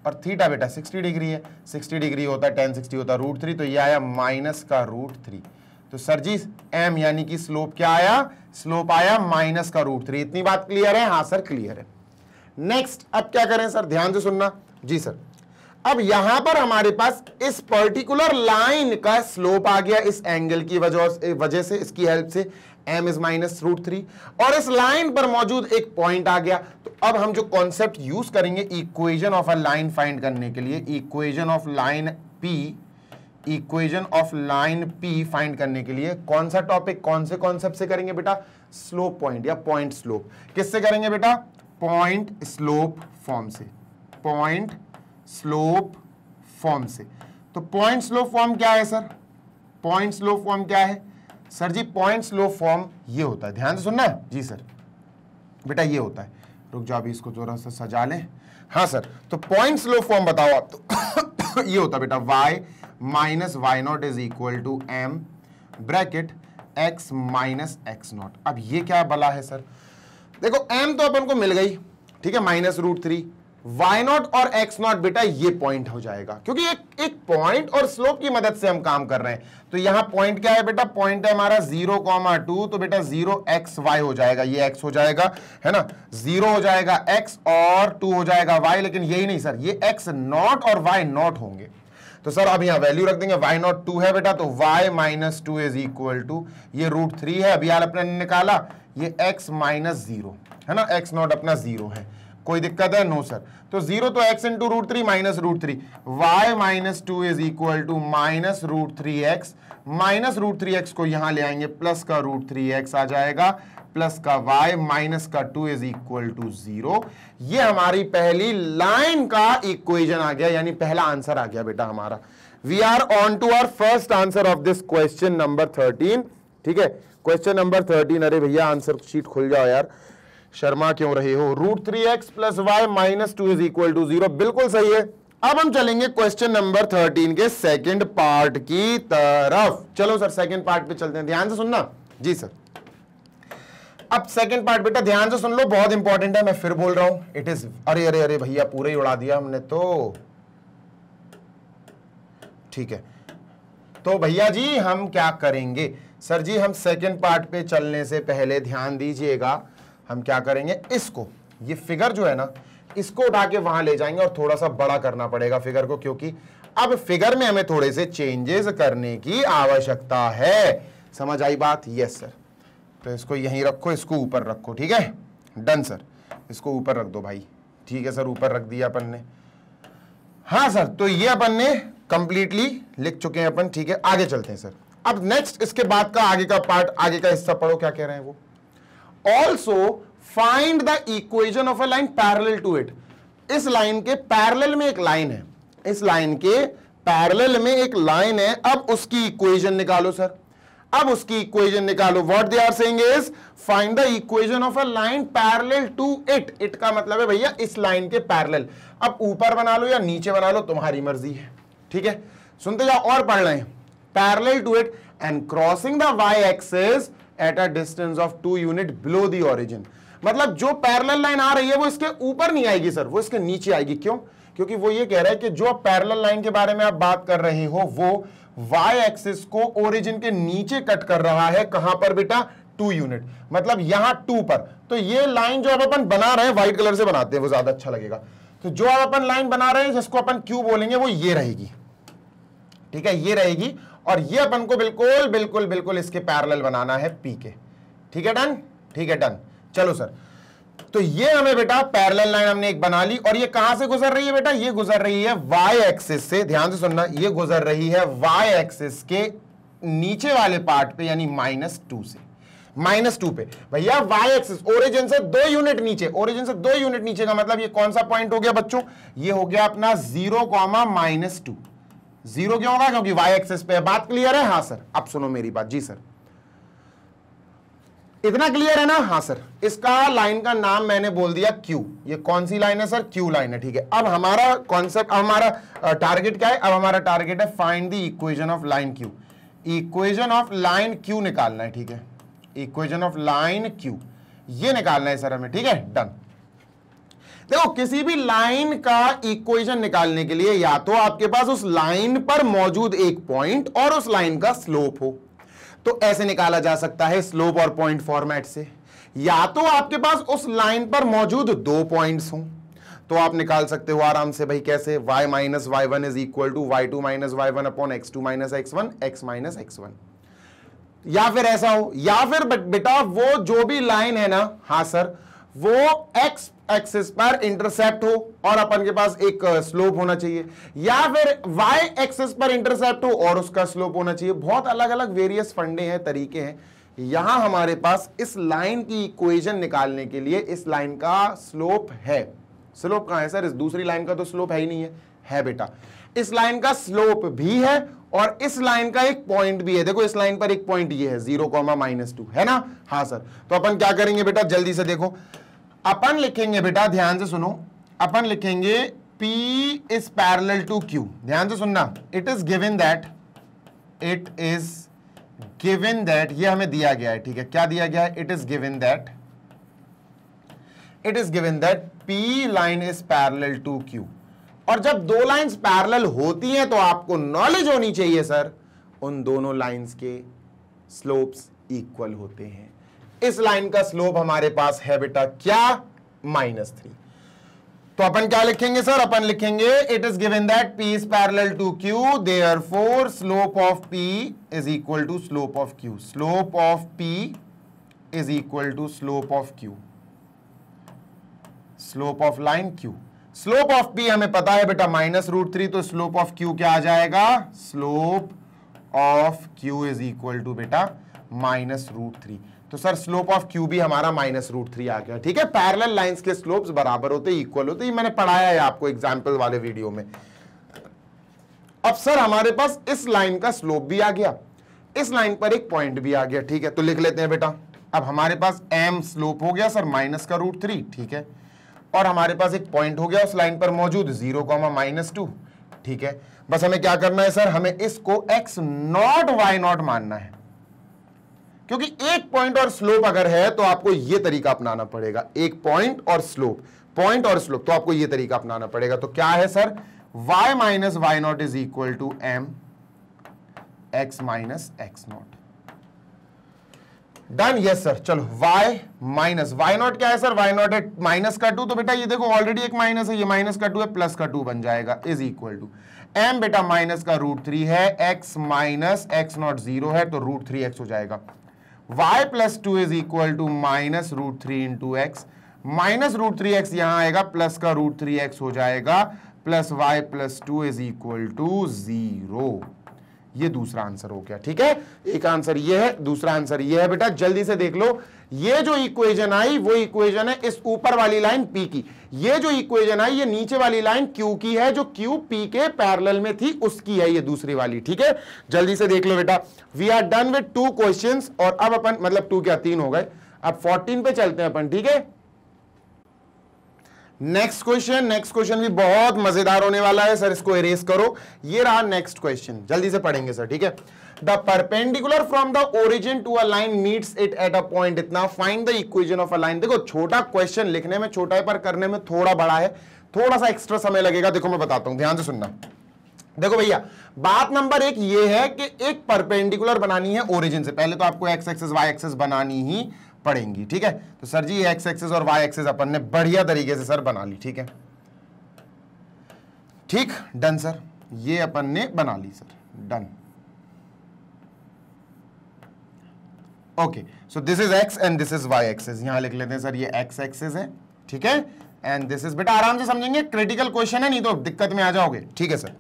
और थीटा बेटा 60 डिग्री है, 60 डिग्री होता है tan 60 होता है √3, तो ये आया -√3। तो सर जी m यानी कि स्लोप क्या आया, स्लोप आया -√3। इतनी बात क्लियर है? हाँ सर क्लियर है। नेक्स्ट अब क्या करें सर, ध्यान से सुनना जी सर। अब यहां पर हमारे पास इस पर्टिकुलर लाइन का स्लोप आ गया, इस एंगल की वजह से, इसकी हेल्प से m इज -√3, और इस लाइन पर मौजूद एक पॉइंट आ गया। तो अब हम जो कॉन्सेप्ट यूज करेंगे equation of a line find करने के लिए, equation of line P find करने के लिए, कौन सा टॉपिक, कौन से कॉन्सेप्ट से करेंगे बेटा, स्लोप पॉइंट या पॉइंट स्लोप। किससे करेंगे बेटा, पॉइंट स्लोप फॉर्म से, पॉइंट स्लोप फॉर्म से। तो पॉइंट स्लोप फॉर्म क्या है सर, पॉइंट स्लोप फॉर्म क्या है सर जी, पॉइंट स्लोप फॉर्म ये होता है, ध्यान से सुनना है जी सर, बेटा ये होता है, रुक जाओ अभी इसको थोड़ा सा सजा लें। हाँ सर, तो पॉइंट स्लोप फॉर्म बताओ आप तो ये होता है बेटा y - y0 is equal to m bracket x - x0। अब ये क्या बला है सर, देखो m तो अपन को मिल गई, ठीक है, -√3, y0 और x0 बेटा ये पॉइंट हो जाएगा, क्योंकि एक पॉइंट और स्लोप की मदद से हम काम कर रहे हैं। तो यहां पॉइंट क्या है बेटा, पॉइंट है हमारा 0,2, तो बेटा 0xy हो जाएगा, ये x हो जाएगा, है ना, 0 हो जाएगा x और 2 हो जाएगा y, लेकिन यही नहीं सर, ये x0 और y0 होंगे। तो सर अब यहां वैल्यू रख देंगे, y0 2 है बेटा, तो y - 2 इज इक्वल टू, ये √3 है, अभी यार अपने निकाला, ये x - 0 है ना, x0 अपना 0 है, कोई दिक्कत है? No sir. तो 0 तो x × √3 -√3, y - 2 is equal to -√3x, -√3x को यहां ले आएंगे, प्लस का √3x आ जाएगा, प्लस का y माइनस का 2 इज इक्वल टू 0। ये हमारी पहली लाइन का इक्वेशन आ गया, यानी पहला आंसर आ गया बेटा हमारा। We are on to our first answer of this question number 13, ठीक है, क्वेश्चन नंबर 13। अरे भैया आंसर शीट खुल जाओ यार, शर्मा क्यों रहे हो। √3x + y - 2 is equal to 0, बिल्कुल सही है। अब हम चलेंगे क्वेश्चन नंबर 13 के सेकंड पार्ट की तरफ। चलो सर सेकंड पार्ट पे चलते हैं, ध्यान से सुनना जी सर। अब सेकंड पार्ट बेटा ध्यान से सुन लो, बहुत इंपॉर्टेंट है, मैं फिर बोल रहा हूं, इट इज, अरे अरे अरे भैया पूरे ही उड़ा दिया हमने तो, ठीक है। तो भैया जी हम क्या करेंगे सर जी, हम सेकंड पार्ट पे चलने से पहले ध्यान दीजिएगा, हम क्या करेंगे, इसको, ये फिगर जो है ना, इसको उठा के वहां ले जाएंगे और थोड़ा सा बड़ा करना पड़ेगा फिगर को, क्योंकि अब फिगर में हमें थोड़े से चेंजेस करने की आवश्यकता है। समझ आई बात? Yes sir. तो इसको यहीं रखो, इसको ऊपर रखो, ठीक है, डन सर, इसको ऊपर रख दो भाई, ठीक है सर, ऊपर रख दिया अपन ने। हाँ सर, तो ये अपन ने कंप्लीटली लिख चुके हैं अपन, ठीक है, आगे चलते हैं सर। अब नेक्स्ट इसके बाद का आगे का पार्ट, आगे का हिस्सा पढ़ो, क्या कह रहे हैं वो। Also find the equation of a line parallel to it. इस लाइन के पैरेलल में एक लाइन है, इस लाइन के पैरेलल में एक लाइन है, अब उसकी इक्वेशन निकालो सर, अब उसकी इक्वेशन निकालो। What they are saying is find the equation of a line parallel to it. It का मतलब है भैया इस लाइन के पैरेलल। अब ऊपर बना लो या नीचे बना लो, तुम्हारी मर्जी है, ठीक है। सुनते जाओ और पढ़ रहे हैं। Parallel to it and crossing the y axis at a distance of 2 unit below the origin. मतलब जो पैरेलल लाइन आ रही है वो इसके ऊपर नहीं आएगी सर, वो इसके नीचे आएगी। क्यों? क्योंकि वो ये कह रहा है कि जो पैरेलल लाइन के बारे में आप बात कर रहे हो वो वाई एक्सिस को ओरिजिन के नीचे कट कर रहा है। कहां पर बेटा? 2 यूनिट, मतलब यहां 2 पर। तो ये लाइन जो अब अपन बना रहे हैं, व्हाइट कलर से बनाते हैं, वो ज्यादा अच्छा लगेगा। तो जो अब अपन लाइन बना रहे हैं जिसको अपन क्यू बोलेंगे वो ये रहेगी, ठीक है, ये रहेगी। और ये अपन को बिल्कुल बिल्कुल बिल्कुल इसके पैरेलल बनाना है पी के, ठीक है, डन, ठीक है, डन। चलो सर, तो ये हमें बेटा पैरेलल लाइन हमने एक बना ली, और ये कहां से गुजर रही है बेटा? ये गुजर रही है वाई एक्सिस से, ध्यान से सुनना, ये गुजर रही है वाई एक्सिस के नीचे वाले पार्ट पे, यानी -2 से, -2 पे। भैया वाई एक्सिस ओरिजिन से 2 यूनिट नीचे, ओरिजिन से 2 यूनिट नीचे का मतलब ये कौन सा पॉइंट हो गया बच्चों? ये हो गया अपना 0, -2। 0 क्यों होगा? क्योंकि वाई एक्सिस पे है। बात क्लियर है? हाँ सर। अब सुनो मेरी बात। जी सर, इतना क्लियर है ना? हाँ सर। इसका लाइन का नाम मैंने बोल दिया क्यू। ये कौन सी लाइन है सर? क्यू लाइन है, ठीक है। अब हमारा कॉन्सेप्ट, हमारा टारगेट क्या है? अब हमारा टारगेट है find the equation of line Q. Equation of line Q निकालना है, ठीक है। इक्वेशन ऑफ लाइन क्यू ये निकालना है सर हमें, ठीक है, डन। देखो, किसी भी लाइन का इक्वेशन निकालने के लिए या तो आपके पास उस लाइन पर मौजूद एक पॉइंट और उस लाइन का स्लोप हो, तो ऐसे निकाला जा सकता है स्लोप और पॉइंट फॉर्मेट से। या तो आपके पास उस लाइन पर मौजूद 2 पॉइंट्स हों, तो आप निकाल सकते हो आराम से भाई। कैसे? y minus y1 is equal to y2 minus y1 upon x2 minus x1, x minus x1। या फिर ऐसा हो, या फिर बेटा वो जो भी लाइन है ना, हाँ सर, वो x एक्सिस पर इंटरसेप्ट हो और अपन के पास एक स्लोप होना चाहिए, या फिर y एक्सिस पर इंटरसेप्ट हो और उसका स्लोप होना चाहिए। बहुत अलग अलग वेरियस फंडे हैं, तरीके हैं। यहां हमारे पास इस लाइन की इक्वेशन निकालने के लिए इस लाइन का स्लोप है। स्लोप कहां है सर? इस दूसरी लाइन का तो स्लोप है ही नहीं है। है बेटा, इस लाइन का स्लोप भी है और इस लाइन का एक पॉइंट भी है। देखो, इस लाइन पर एक पॉइंट ये है 0, -2, है ना? हाँ सर। तो अपन क्या करेंगे बेटा? जल्दी से देखो, अपन लिखेंगे बेटा, ध्यान से सुनो, अपन लिखेंगे P is parallel to Q। ध्यान से सुनना, इट इज गिवन दैट, ये हमें दिया गया है, ठीक है। क्या दिया गया है? It is given that P line is parallel to Q। और जब 2 लाइंस पैरेलल होती हैं तो आपको नॉलेज होनी चाहिए सर, उन दोनों लाइंस के स्लोप्स इक्वल होते हैं। इस लाइन का स्लोप हमारे पास है बेटा क्या? -3। तो अपन क्या लिखेंगे सर? अपन लिखेंगे it is given that P is parallel to Q, therefore slope of P is equal to slope of Q। Slope of P is equal to slope of Q, slope of line Q। Slope of P हमें पता है बेटा -√3, तो स्लोप ऑफ Q क्या आ जाएगा? Slope of Q is equal to बेटा -√3। तो सर स्लोप ऑफ Q भी हमारा -√3 आ गया, ठीक है। पैरेलल लाइंस के स्लोप्स बराबर होते, इक्वल होते, ये मैंने पढ़ाया है आपको एग्जाम्पल वाले वीडियो में। अब सर हमारे पास इस लाइन का स्लोप भी आ गया, इस लाइन पर एक पॉइंट भी आ गया, ठीक है। तो लिख लेते हैं बेटा, अब हमारे पास m स्लोप हो गया सर -√3, ठीक है। और हमारे पास एक पॉइंट हो गया उस लाइन पर मौजूद 0, -2, ठीक है। बस हमें क्या करना है सर? हमें इसको x0 y0 मानना है, क्योंकि एक पॉइंट और स्लोप अगर है तो आपको यह तरीका अपनाना पड़ेगा। एक पॉइंट और स्लोप, तो आपको यह तरीका अपनाना पड़ेगा। तो क्या है sir? y minus y0 is equal to m x minus x0। Done? Yes sir. चलो, y माइनस y0 क्या है सर? y0 है -2, तो बेटा ये देखो ऑलरेडी एक माइनस है, ये -2 है, +2 बन जाएगा, इज इक्वल टू m बेटा -√3 है, x माइनस x0 0 है, तो √3x हो जाएगा। y + 2 is equal to -√3 into x, -√3x यहां आएगा, प्लस का √3x हो जाएगा, plus y + 2 is equal to 0। ये दूसरा आंसर हो गया। ठीक है, एक आंसर ये है, दूसरा आंसर ये है। बेटा जल्दी से देख लो, ये जो इक्वेशन आई वो इक्वेशन है इस ऊपर वाली लाइन P की, ये जो इक्वेशन आई ये नीचे वाली लाइन Q की है, जो Q P के पैरेलल में थी उसकी है ये दूसरी वाली। ठीक है, जल्दी से देख लो बेटा, we are done with 2 questions. और अब अपन मतलब 2 क्या 3 हो गए, अब 14 पे चलते हैं अपन। ठीक है, नेक्स्ट क्वेश्चन भी बहुत मजेदार होने वाला है सर, इसको इरेज करो। ये रहा नेक्स्ट क्वेश्चन, जल्दी से पढ़ेंगे सर। ठीक है, the perpendicular from the origin to a line meets it at a point इतना, find the equation of a line. देखो छोटा क्वेश्चन लिखने में छोटा है, पर करने में थोड़ा बड़ा है, थोड़ा सा एक्स्ट्रा समय लगेगा। देखो मैं बताता हूं, ध्यान से सुनना। देखो भैया, बात नंबर 1 ये है कि एक परपेंडिकुलर बनानी है ओरिजिन से। पहले तो आपको एक्स एक्सिस वाई एक्सिस बनानी ही पड़ेंगी। ठीक है, तो सर जी एक्स एक्सिस और वाई एक्सिस अपन ने बढ़िया तरीके से सर बना ली। ठीक है, ठीक, डन सर, ये अपन ने बना ली sir, done. Okay, so this is X and this is Y axis, यहां लिख लेते हैं सर, ये एक्स एक्सिस है। ठीक है, एंड दिस इज, बेटा आराम से समझेंगे, क्रिटिकल क्वेश्चन है, नहीं तो दिक्कत में आ जाओगे। ठीक है सर,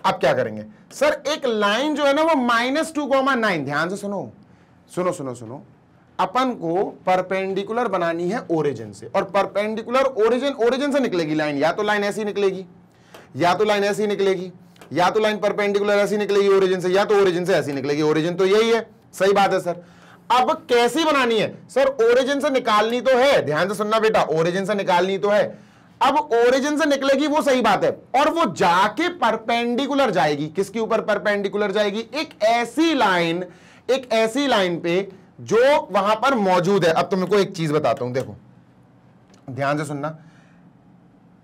अब क्या करेंगे सर, एक लाइन जो है ना वो -2,9, ध्यान से सुनो सुनो सुनो सुनो, अपन को परपेंडिकुलर बनानी है ओरिजिन से। और परपेंडिकुलर ओरिजिन से निकलेगी लाइन, या तो लाइन ऐसी निकलेगी, या तो लाइन ऐसी निकलेगी, या तो लाइन परपेंडिकुलर ऐसी निकलेगी ओरिजिन से, या तो ओरिजिन से ऐसी निकलेगी। ओरिजिन तो यही है, सही बात है सर। अब कैसी बनानी है सर, ओरिजिन से निकालनी तो है, ध्यान से सुनना बेटा, ओरिजिन से निकालनी तो है। अब ओरिजिन से निकलेगी वो सही बात है, और वो जाके परपेंडिकुलर जाएगी, किसके ऊपर परपेंडिकुलर जाएगी, एक ऐसी लाइन पे जो वहां पर मौजूद है। अब तुमको एक चीज बताता हूं, देखो ध्यान से सुनना,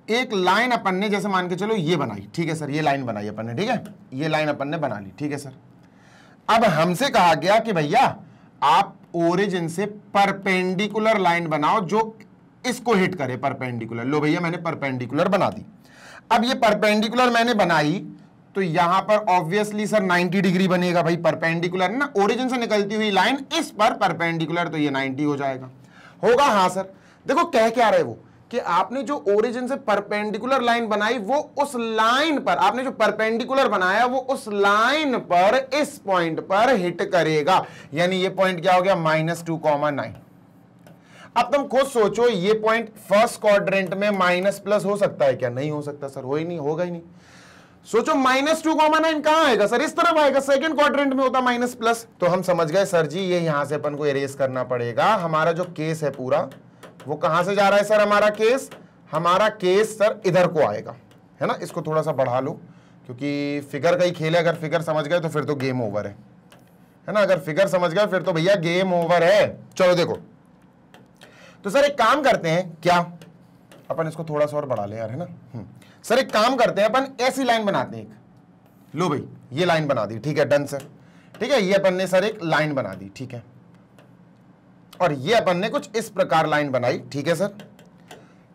एक लाइन अपन ने जैसे मान के चलो ये बनाई। ठीक है सर, ये लाइन बनाई अपन ने, ठीक है, ये लाइन अपन ने बना ली। ठीक है सर, अब हमसे कहा गया कि भैया आप ओरिजिन से परपेंडिकुलर लाइन बनाओ जो इसको हिट करे, परपेंडिकुलर। लो भैया मैंने परपेंडिकुलर बना दी। अब ये परपेंडिकुलर मैंने बनाई तो यहां पर ऑब्वियसली सर 90 डिग्री बनेगा भाई, परपेंडिकुलर ना, ओरिजिन से निकलती हुई लाइन इस पर परपेंडिकुलर, तो ये 90 हो जाएगा, होगा। हाँ सर, देखो कह क्या रहे वो कि आपने जो ओरिजिन से परपेंडिकुलर लाइन बनाई वो उस लाइन पर, आपने जो परपेंडिकुलर बनाया वो उस लाइन पर इस पॉइंट पर हिट करेगा, यानी ये पॉइंट क्या हो गया, -2,9। अब तुम खुद सोचो, ये पॉइंट फर्स्ट क्वाड्रेंट में माइनस प्लस हो सकता है क्या, नहीं हो सकता सर, हो ही नहीं, होगा ही नहीं। सोचो -2,9 कहां आएगा सर, इस तरफ आएगा, सेकंड क्वाड्रेंट में होता माइनस प्लस। तो हम समझ गए सर जी, ये यहां से अपन को इरेज करना पड़ेगा। हमारा जो केस है पूरा वो कहां से जा रहा है सर, हमारा केस सर इधर को आएगा, है ना। इसको थोड़ा सा बढ़ा लो, क्योंकि फिगर का ही खेल है, अगर फिगर समझ गए तो फिर तो गेम ओवर है ना, अगर फिगर समझ गए फिर तो भैया गेम ओवर है। चलो देखो, तो सर एक काम करते हैं, क्या अपन इसको थोड़ा सा और बढ़ा ले यार, है ना। सर एक काम करते हैं, अपन ऐसी लाइन बनाते हैं एक, लो भाई ये लाइन बना दी। ठीक है, डन सर। ठीक है, ये अपन ने सर एक लाइन बना दी। ठीक है, और ये अपन ने कुछ इस प्रकार लाइन बनाई। ठीक है सर,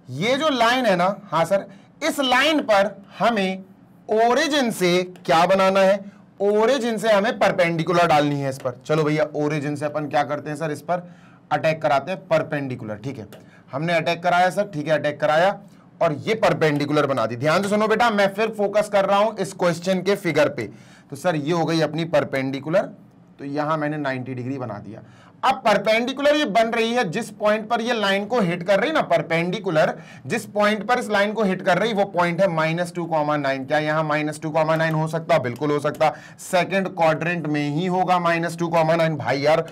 ये जो लाइन है ना, हाँ सर, इस लाइन पर हमें ओरिजिन से क्या बनाना है, ओरिजिन से हमें परपेंडिकुलर डालनी है इस पर। चलो भैया, ओरिजिन से अपन क्या करते हैं सर, इस पर अटैक कराते हैं परपेंडिकुलर। ठीक है, हमने अटैक कराया सर, ठीक है, अटैक कराया और ये परपेंडिकुलर बना दी। ध्यान से सुनो बेटा, मैं फिर फोकस कर रहा हूं इस क्वेश्चन के फिगर पे। तो सर ये हो गई अपनी परपेंडिकुलर, तो यहां मैंने 90 डिग्री बना दिया। अब परपेंडिकुलर ये बन रही है जिस पॉइंट पर ये लाइन को हिट कर रही ना, परपेंडिकुलर जिस पॉइंट पर इस लाइन को हिट कर रही वो पॉइंट है -2,9। क्या यहां -2,9 हो सकता? बिल्कुल हो सकता, सेकंड क्वाड्रेंट में ही होगा -2,9। भाई यार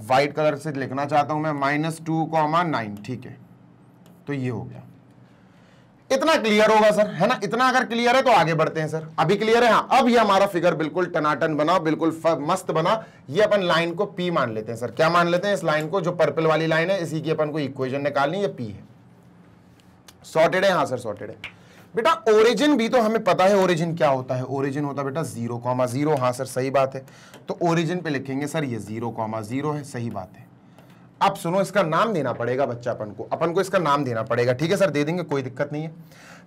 व्हाइट कलर से लिखना चाहता हूं मैं, -2,9। ठीक है, तो ये हो गया। इतना क्लियर होगा सर, है ना। इतना अगर क्लियर है तो आगे बढ़ते हैं सर। अभी क्लियर है? हाँ, अब ये हमारा फिगर बिल्कुल टनाटन बना, बिल्कुल मस्त बना। ये अपन लाइन को P मान लेते हैं सर। क्या मान लेते हैं? इस लाइन को, जो पर्पल वाली लाइन है, इसी की अपन को इक्वेशन निकालनी है, P है। सॉर्टेड है? हाँ सर सॉर्टेड है। बेटा ओरिजिन भी तो हमें पता है, ओरिजिन क्या होता है? ओरिजिन होता है बेटा 0,0। हाँ सर सही बात है। तो ओरिजिन पे लिखेंगे सर ये 0,0 है, सही बात है। अब सुनो, इसका नाम देना पड़ेगा बच्चा, अपन को इसका नाम देना पड़ेगा। ठीक है सर, दे देंगे, कोई दिक्कत नहीं है।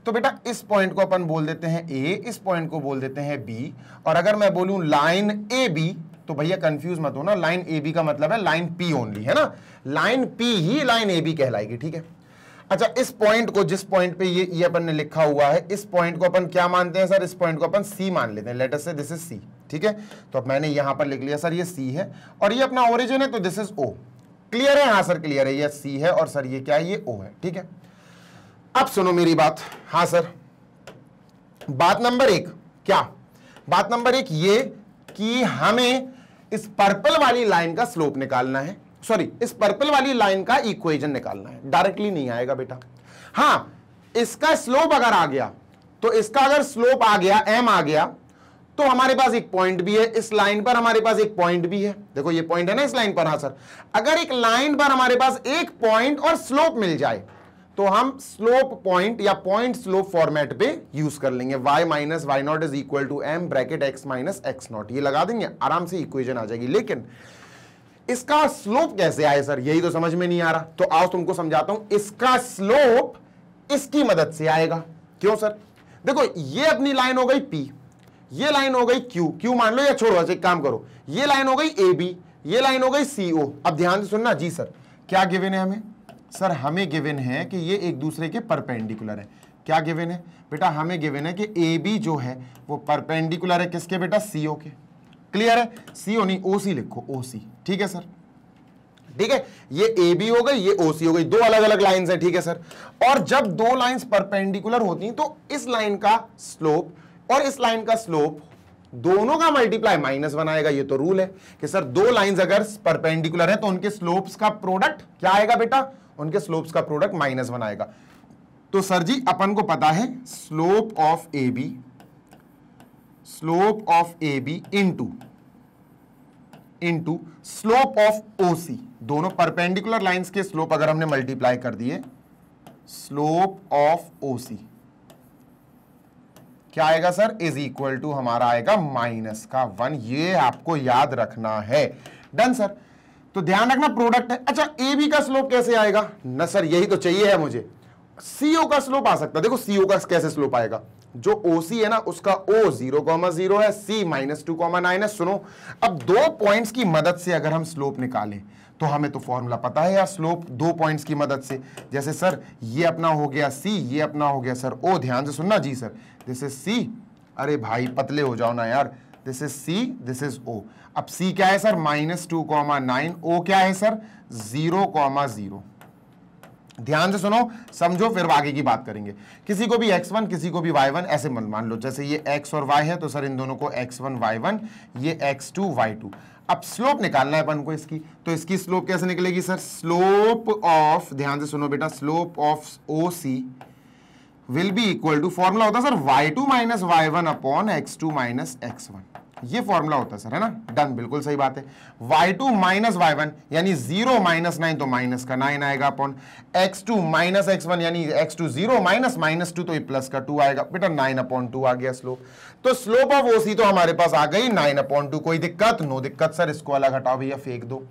तो बेटा इस पॉइंट को अपन बोल देते हैं A, इस पॉइंट को बोल देते हैं B। और अगर मैं बोलूं लाइन AB, तो भैया कंफ्यूज मत हो ना, लाइन AB का मतलब है लाइन P ओनली, है ना। लाइन P ही लाइन AB कहलाएगी। ठीक है, अच्छा इस पॉइंट को, जिस पॉइंट पे ये अपन ने लिखा हुआ है, इस पॉइंट को अपन क्या मानते हैं सर? इस पॉइंट को अपन C मान लेते हैं। लेट अस से दिस इज C। ठीक है। तो अब मैंने यहां पर लिख लिया सर ये सी है और ये अपना ओरिजिन है, तो दिस इज ओ। क्लियर है? हाँ सर क्लियर है, ये सी है और सर ये क्या है, ये ओ है। ठीक है, अब सुनो मेरी बात। हाँ सर, बात नंबर 1 क्या? बात नंबर 1 ये कि हमें इस पर्पल वाली लाइन का स्लोप निकालना है, सॉरी इस पर्पल वाली लाइन का इक्वेशन निकालना है। डायरेक्टली नहीं आएगा बेटा। हाँ, इसका स्लोप अगर आ गया, तो इसका अगर स्लोप आ गया, एम आ गया, तो हमारे पास एक पॉइंट भी है, इस लाइन पर हमारे पास एक पॉइंट भी है। देखो ये पॉइंट है ना इस लाइन पर। हाँ सर, अगर एक लाइन पर हमारे पास एक पॉइंट और स्लोप मिल जाए तो हम स्लोप पॉइंट या पॉइंट स्लोप फॉर्मेट पे यूज कर लेंगे। y minus y naught is equal to m bracket x minus x naught, ये लगा देंगे, आराम से इक्वेशन आ जाएगी। लेकिन इसका स्लोप कैसे आए सर, यही तो समझ में नहीं आ रहा। तो आओ तुमको समझाता हूं। इसका स्लोप इसकी मदद से आएगा। क्यों सर? देखो ये अपनी लाइन हो गई P, ये लाइन हो गई Q, Q मान लो या छोड़ो, एक काम करो, ये लाइन हो गई AB, ये लाइन हो गई CO। अब ध्यान से सुनना। जी सर, क्या गिवन है हमें? सर हमें गिवन है कि ये एक दूसरे के परपेंडिकुलर है। क्या गिवन है बेटा? हमें गिवन है कि AB जो है वो परपेंडिकुलर है किसके बेटा? CO के। क्लियर है? CO नहीं OC लिखो, OC। ठीक है सर, ठीक है, ये AB हो गई, ये OC हो गई, दो अलग अलग लाइंस है। ठीक है सर, और जब दो लाइंस परपेंडिकुलर होती हैं तो इस लाइन का स्लोप और इस लाइन का स्लोप दोनों का मल्टीप्लाई माइनस बनाएगा। ये तो रूल है कि सर दो लाइंस अगर परपेंडिकुलर है तो उनके स्लोप्स का प्रोडक्ट क्या आएगा बेटा? उनके स्लोप्स का प्रोडक्ट माइनस बनाएगा। तो सर जी अपन को पता है slope of AB into slope of OC, दोनों परपेंडिकुलर लाइंस के स्लोप अगर हमने मल्टीप्लाई कर दिए, स्लोप ऑफ OC क्या आएगा सर? इज इक्वल टू हमारा आएगा -1। ये आपको याद रखना है। Done sir. तो ध्यान रखना प्रोडक्ट है। अच्छा AB का स्लोप कैसे आएगा? ना सर यही तो चाहिए है मुझे। CO का स्लोप आ सकता है। देखो CO का कैसे स्लोप आएगा? जो OC है ना उसका O 0,0 है, C -2,9 है। सुनो, अब दो पॉइंट्स की मदद से अगर हम स्लोप निकालें तो हमें तो फॉर्मूला पता है यार, स्लोप दो पॉइंट्स की मदद से। जैसे सर ये अपना हो गया C, ये अपना हो गया सर O। ध्यान से सुनना जी सर, दिस इज C, अरे भाई पतले हो जाओ ना यार, this is C, this is O। अब C क्या है सर? -2,9, O क्या है सर? 0,0। ध्यान से सुनो, समझो, फिर आगे की बात करेंगे। किसी को भी x1 किसी को भी y1 ऐसे मान लो, जैसे ये x और y है तो सर इन दोनों को x1 y1, ये x2 y2। अब स्लोप निकालना है अपन को इसकी, तो इसकी स्लोप कैसे निकलेगी सर? स्लोप ऑफ, ध्यान से सुनो बेटा, slope of OC will be equal to, formula होता है sir y2 minus y1 upon x2 minus x1। ये फॉर्मूला होता है सर, है ना? डन, बिल्कुल सही बात है। y2 माइनस y1 यानी 0 माइनस 9 तो माइनस का 9 आएगा अपॉन x2 माइनस x1 यानी x2 0 माइनस -2 तो ये प्लस का 2 आएगा बेटा। 9/2 आ गया स्लोप। तो स्लोप ऑफ OC तो हमारे पास आ गई 9/2। कोई दिक्कत? नो दिक्कत सर। इसको अलग हटाओ भैया, फेंक दो,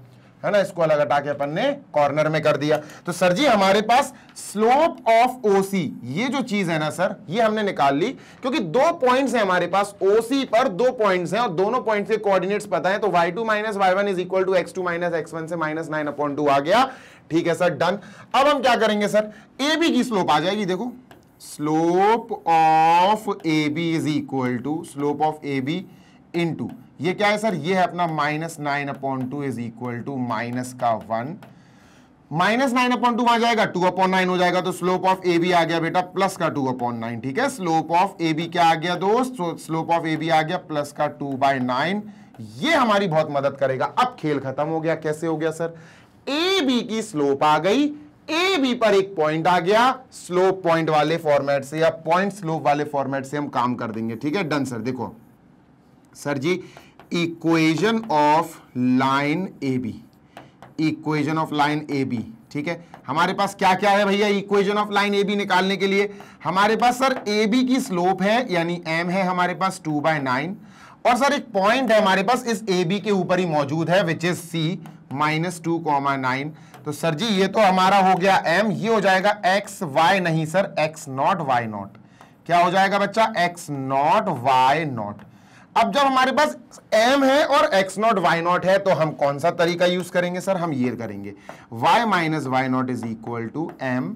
है ना? इसको अलग हटा के अपन ने कॉर्नर में कर दिया। तो सर जी हमारे पास स्लोप ऑफ OC, ये जो चीज है ना सर, ये हमने निकाल ली क्योंकि दो पॉइंट्स हैं हमारे पास। OC पर दो पॉइंट्स हैं और दोनों पॉइंट्स के कोऑर्डिनेट्स पता है। तो y2 minus y1 is equal to x2 minus x1 से -9/2 आ गया। ठीक है सर, डन। अब हम क्या करेंगे सर? AB की स्लोप आ जाएगी। देखो, slope of AB is equal to slope of AB into, ये क्या है सर? ये है अपना -9/2 इज इक्वल टू -1। -9/2 आ जाएगा, 2/9 हो जाएगा। तो स्लोप ऑफ AB आ गया बेटा प्लस का 2/9। ठीक है, स्लोप ऑफ AB क्या आ गया दोस्त? स्लोप ऑफ AB आ गया प्लस का 2/9। ये हमारी बहुत मदद करेगा। अब खेल खत्म हो गया। कैसे हो गया सर? AB की स्लोप आ गई, AB पर एक पॉइंट आ गया। स्लोप पॉइंट वाले फॉर्मेट से या पॉइंट स्लोप वाले फॉर्मेट से हम काम कर देंगे। ठीक है, डन सर। देखो sir ji, equation of line AB, equation of line AB। ठीक है, हमारे पास क्या क्या है भैया इक्वेशन ऑफ लाइन AB निकालने के लिए? हमारे पास सर AB की स्लोप है यानी m है हमारे पास 2/9, और सर एक पॉइंट है हमारे पास इस AB के ऊपर ही मौजूद है विच इज C -2,9। तो सर जी ये तो हमारा हो गया m, ये हो जाएगा x y नहीं सर x0 y0। क्या हो जाएगा बच्चा? x0 y0। अब जब हमारे पास m है और x0 y0 है तो हम कौन सा तरीका यूज करेंगे सर? हम ये करेंगे y minus y0 is equal to m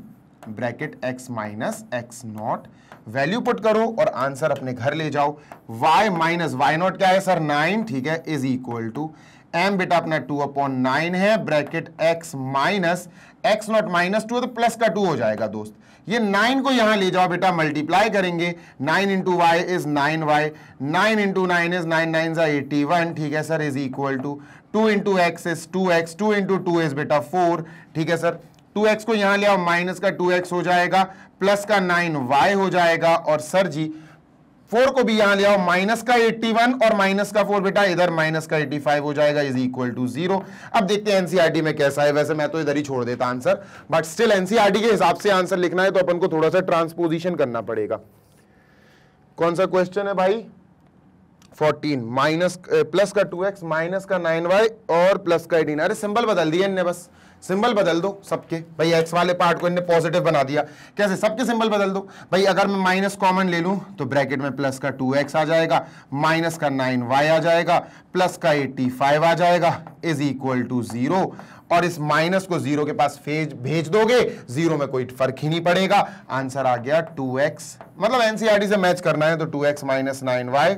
bracket x minus x naught, value put करो और आंसर अपने घर ले जाओ। y माइनस वाई नॉट क्या है सर 9, ठीक है, इज इक्वल टू m बेटा अपना 2/9 है, bracket x minus x not minus 2 तो प्लस का 2 हो जाएगा दोस्त। ये 9 को यहां ले जाओ बेटा, मल्टीप्लाई करेंगे, 9 into y is 9y, 9 into 9 is 9 9 81, ठीक है sir, is equal to 2 into x is 2x, 2 into 2 is बेटा 4, ठीक है सर। 2x को यहां ले आओ, माइनस का 2x हो जाएगा, प्लस का 9y हो जाएगा, और सर जी 4 को भी यहां ले आओ, माइनस का 81 और माइनस का 4 बेटा इधर माइनस का 85 हो जाएगा, इज इक्वल टू 0। अब देखते हैं एनसीईआरटी में कैसा है, वैसे मैं तो इधर ही छोड़ देता आंसर, बट स्टिल एनसीईआरटी के हिसाब से आंसर लिखना है तो अपन को थोड़ा सा ट्रांसपोजिशन करना पड़ेगा। कौन सा क्वेश्चन है भाई? 14 माइनस प्लस का 2x माइनस का 9y और प्लस का 18। अरे सिंबल बदल दिया इनने, बस सिंबल बदल दो सबके भाई, x वाले पार्ट को इनने पॉजिटिव बना दिया। कैसे? सबके सिंबल बदल दो भाई। अगर मैं माइनस कॉमन ले लूं तो ब्रैकेट में प्लस का 2x आ जाएगा, माइनस का 9y आ जाएगा, प्लस का 85 आ जाएगा, इज इक्वल टू 0। और इस माइनस को 0 के पास भेज दोगे, 0 में कोई फर्क ही नहीं पड़ेगा, आंसर आ गया 2x। मतलब एनसीईआरटी से मैच करना है तो 2x minus 9y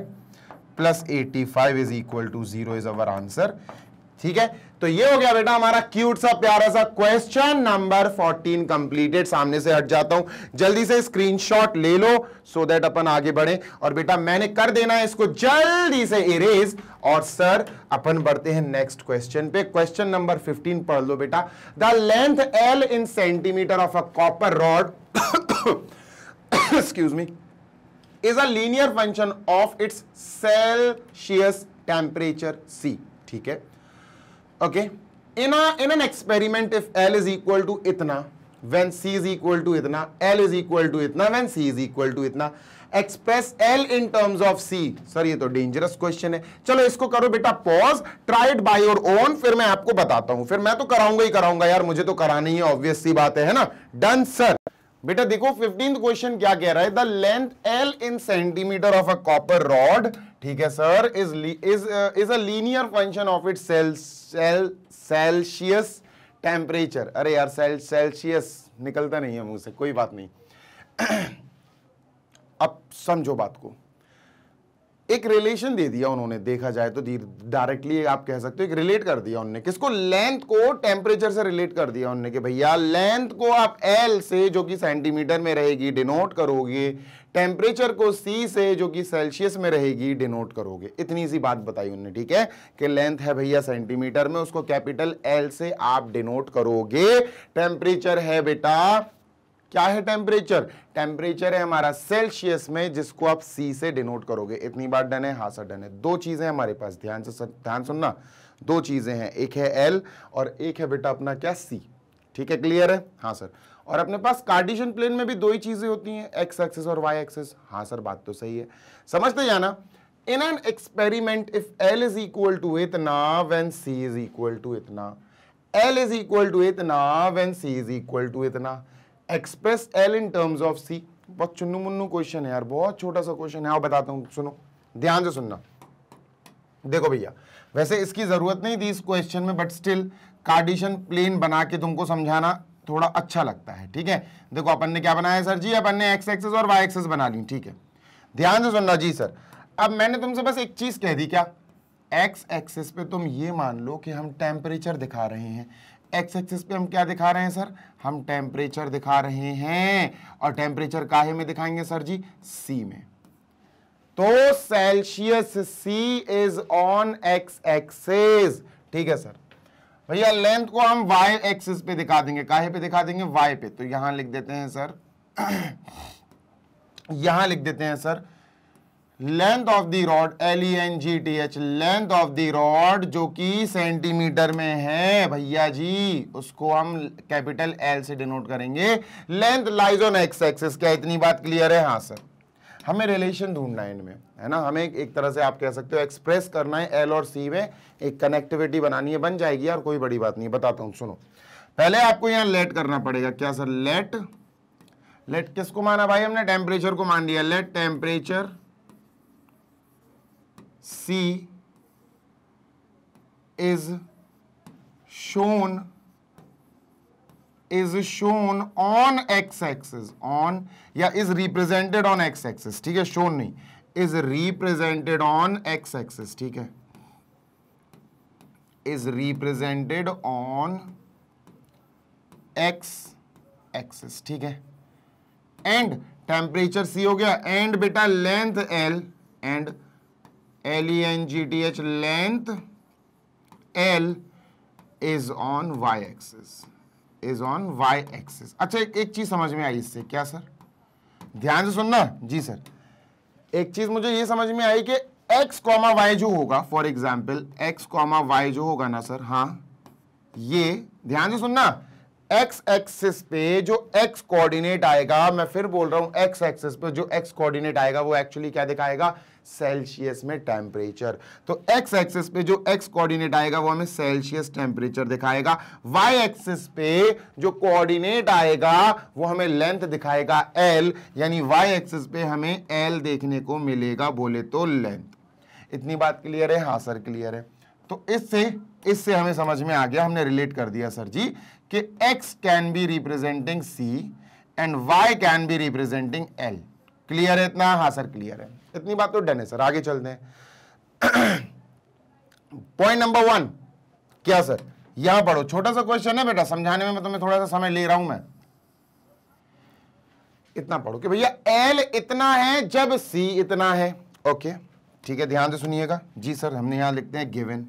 plus 85 is equal to 0 is our answer. ठीक है, तो ये हो गया बेटा हमारा क्यूट सा प्यारा सा क्वेश्चन नंबर 14 कंप्लीटेड। सामने से हट जाता हूं, जल्दी से स्क्रीनशॉट ले लो सो दैट अपन आगे बढ़े। और बेटा मैंने कर देना है इसको जल्दी से इरेज, और सर अपन बढ़ते हैं नेक्स्ट क्वेश्चन पे। क्वेश्चन नंबर 15 पढ़ लो बेटा। The length L in centimetre of a copper rod excuse me is a linear function of its Celsius temperature C. ठीक है, okay, in an experiment if L is equal to इतना when C is equal to इतना, L is equal to इतना when C is equal to इतना, express L in terms of C। Sir ये तो डेंजरस क्वेश्चन है, चलो इसको करो बेटा pause, try it by your own, फिर मैं आपको बताता हूं। फिर मैं तो कराऊंगा ही कराऊंगा यार, मुझे तो कराना ही है, ऑब्वियस सी बात है ना। Done sir. बेटा देखो 15th क्वेश्चन क्या कह रहा है, the length L in centimetre of a copper rod, ठीक है sir, is a linear function of its Celsius temperature. अरे यार सेल्सियस निकलता नहीं है मुंह से, कोई बात नहीं। अब समझो बात को, एक रिलेशन दे दिया उन्होंने, देखा जाए तो डायरेक्टली आप कह सकते हो एक रिलेट कर दिया उन्होंने। किसको? लेंथ को टेम्परेचर से रिलेट कर दिया उन्होंने कि भैया लेंथ को आप L से जो कि सेंटीमीटर में रहेगी डिनोट करोगे, टेम्परेचर को C से जो कि सेल्सियस में रहेगी डिनोट करोगे। इतनी सी बात बताई उन्होंने, ठीक है, कि लेंथ है भैया सेंटीमीटर में, उसको कैपिटल L से आप डिनोट करोगे। टेम्परेचर है बेटा, क्या है टेम्परेचर? टेम्परेचर है हमारा सेल्सियस में, जिसको आप C से डिनोट करोगे। इतनी बात डन है? हाँ सर डन है। दो चीजें हमारे पास, ध्यान सुनना, दो चीजें हैं, एक है L और एक है बेटा अपना क्या C। ठीक है, क्लियर है? हाँ सर। और अपने पास कार्टेशियन प्लेन में भी दो ही चीजें होती हैं, एक्स एक्सिस और वाई एक्सिस। हाँ सर बात तो सही है, समझते जाना। In an experiment if L is equal to इतना when C is equal to इतना, L इज इक्वल टू इतना when C is equal to इतना, express L in terms of C। बहुत चुन्नू मुन्नू क्वेश्चन है यार, बहुत छोटा सा क्वेश्चन है, आओ बताता हूं, सुनो ध्यान से सुनना। देखो भैया, वैसे इसकी जरूरत नहीं थी इस क्वेश्चन में, बट स्टिल कार्टेशियन प्लेन बना के तुमको समझाना थोड़ा अच्छा लगता है। ठीक है, देखो अपन ने क्या बनाया सर जी, अपन ने एक्स एक्सिस और वाई एक्सिस बना ली। ठीक है, ध्यान से सुनना जी सर। अब मैंने तुमसे बस एक चीज कह दी, क्या? एक्स एक्सिस पे तुम ये मान लो कि हम टेम्परेचर दिखा रहे हैं, एक्स एक्सिस पे हम क्या दिखा रहे हैं सर? हम टेम्परेचर दिखा रहे हैं। और टेम्परेचर काहे में दिखाएंगे सर जी? सी में। तो Celsius C is on x axis. ठीक है सर। भैया लेंथ को हम वाई एक्सिस पे दिखा देंगे, काहे पे दिखा देंगे? वाई पे। तो यहां लिख देते हैं सर यहां लिख देते हैं sir length of the rod, LENGTH, length of the rod जो कि सेंटीमीटर में है भैया जी, उसको हम कैपिटल L से डिनोट करेंगे। Length lies on x axis. क्या इतनी बात क्लियर है? हाँ सर। हमें रिलेशन ढूंढना है इनमें, है ना, हमें एक तरह से आप कह सकते हो एक्सप्रेस करना है L और C में, एक कनेक्टिविटी बनानी है, बन जाएगी यार, कोई बड़ी बात नहीं। बताता हूं, सुनो। पहले आपको यहां लेट करना पड़ेगा। क्या सर? लेट किसको माना भाई हमने? टेम्परेचर को मान लिया। Let temperature C is shown is shown on x-axis, on या is represented on x-axis, ठीक है, shown नहीं, is represented on x-axis, ठीक है, is represented on x-axis, ठीक है, and टेम्परेचर C हो गया, and बेटा length L, and LENGTH length L is on y-axis, is on y-axis। अच्छा एक चीज समझ में आई इससे, क्या सर, ध्यान से सुनना जी सर, एक चीज मुझे ये समझ में आई कि x, y जो होगा, फॉर एग्जाम्पल x, y जो होगा ना सर, हाँ ये ध्यान से सुनना, x एक्सिस पे जो x कोऑर्डिनेट आएगा, मैं फिर बोल रहा हूं x एक्सिस पे जो x कोऑर्डिनेट आएगा वो एक्चुअली क्या दिखाएगा, सेल्सियस में टेम्परेचर। तो x एक्सिस पे जो x कोऑर्डिनेट आएगा वो हमें सेल्सियस टेम्परेचर दिखाएगा, y एक्सिस पे जो कोऑर्डिनेट आएगा वो हमें लेंथ दिखाएगा L, यानी y एक्सिस पे हमें L देखने को मिलेगा, बोले तो लेंथ। इतनी बात क्लियर है? हाँ सर क्लियर है। तो इससे हमें समझ में आ गया, हमने रिलेट कर दिया सर जी कि x can be representing C and y can be representing L। Clear है इतना? हाँ सर क्लियर है, इतनी बात तो डन है सर। आगे चलते हैं। पॉइंट नंबर 1 क्या सर, यहां पढ़ो, छोटा सा क्वेश्चन है बेटा, समझाने में मैं तुम्हें थोड़ा सा समय ले रहा हूं मैं। इतना पढ़ो कि भैया L इतना है जब C इतना है। ओके ठीक है, ध्यान से सुनिएगा जी सर। हमने यहां लिखते हैं गिवन,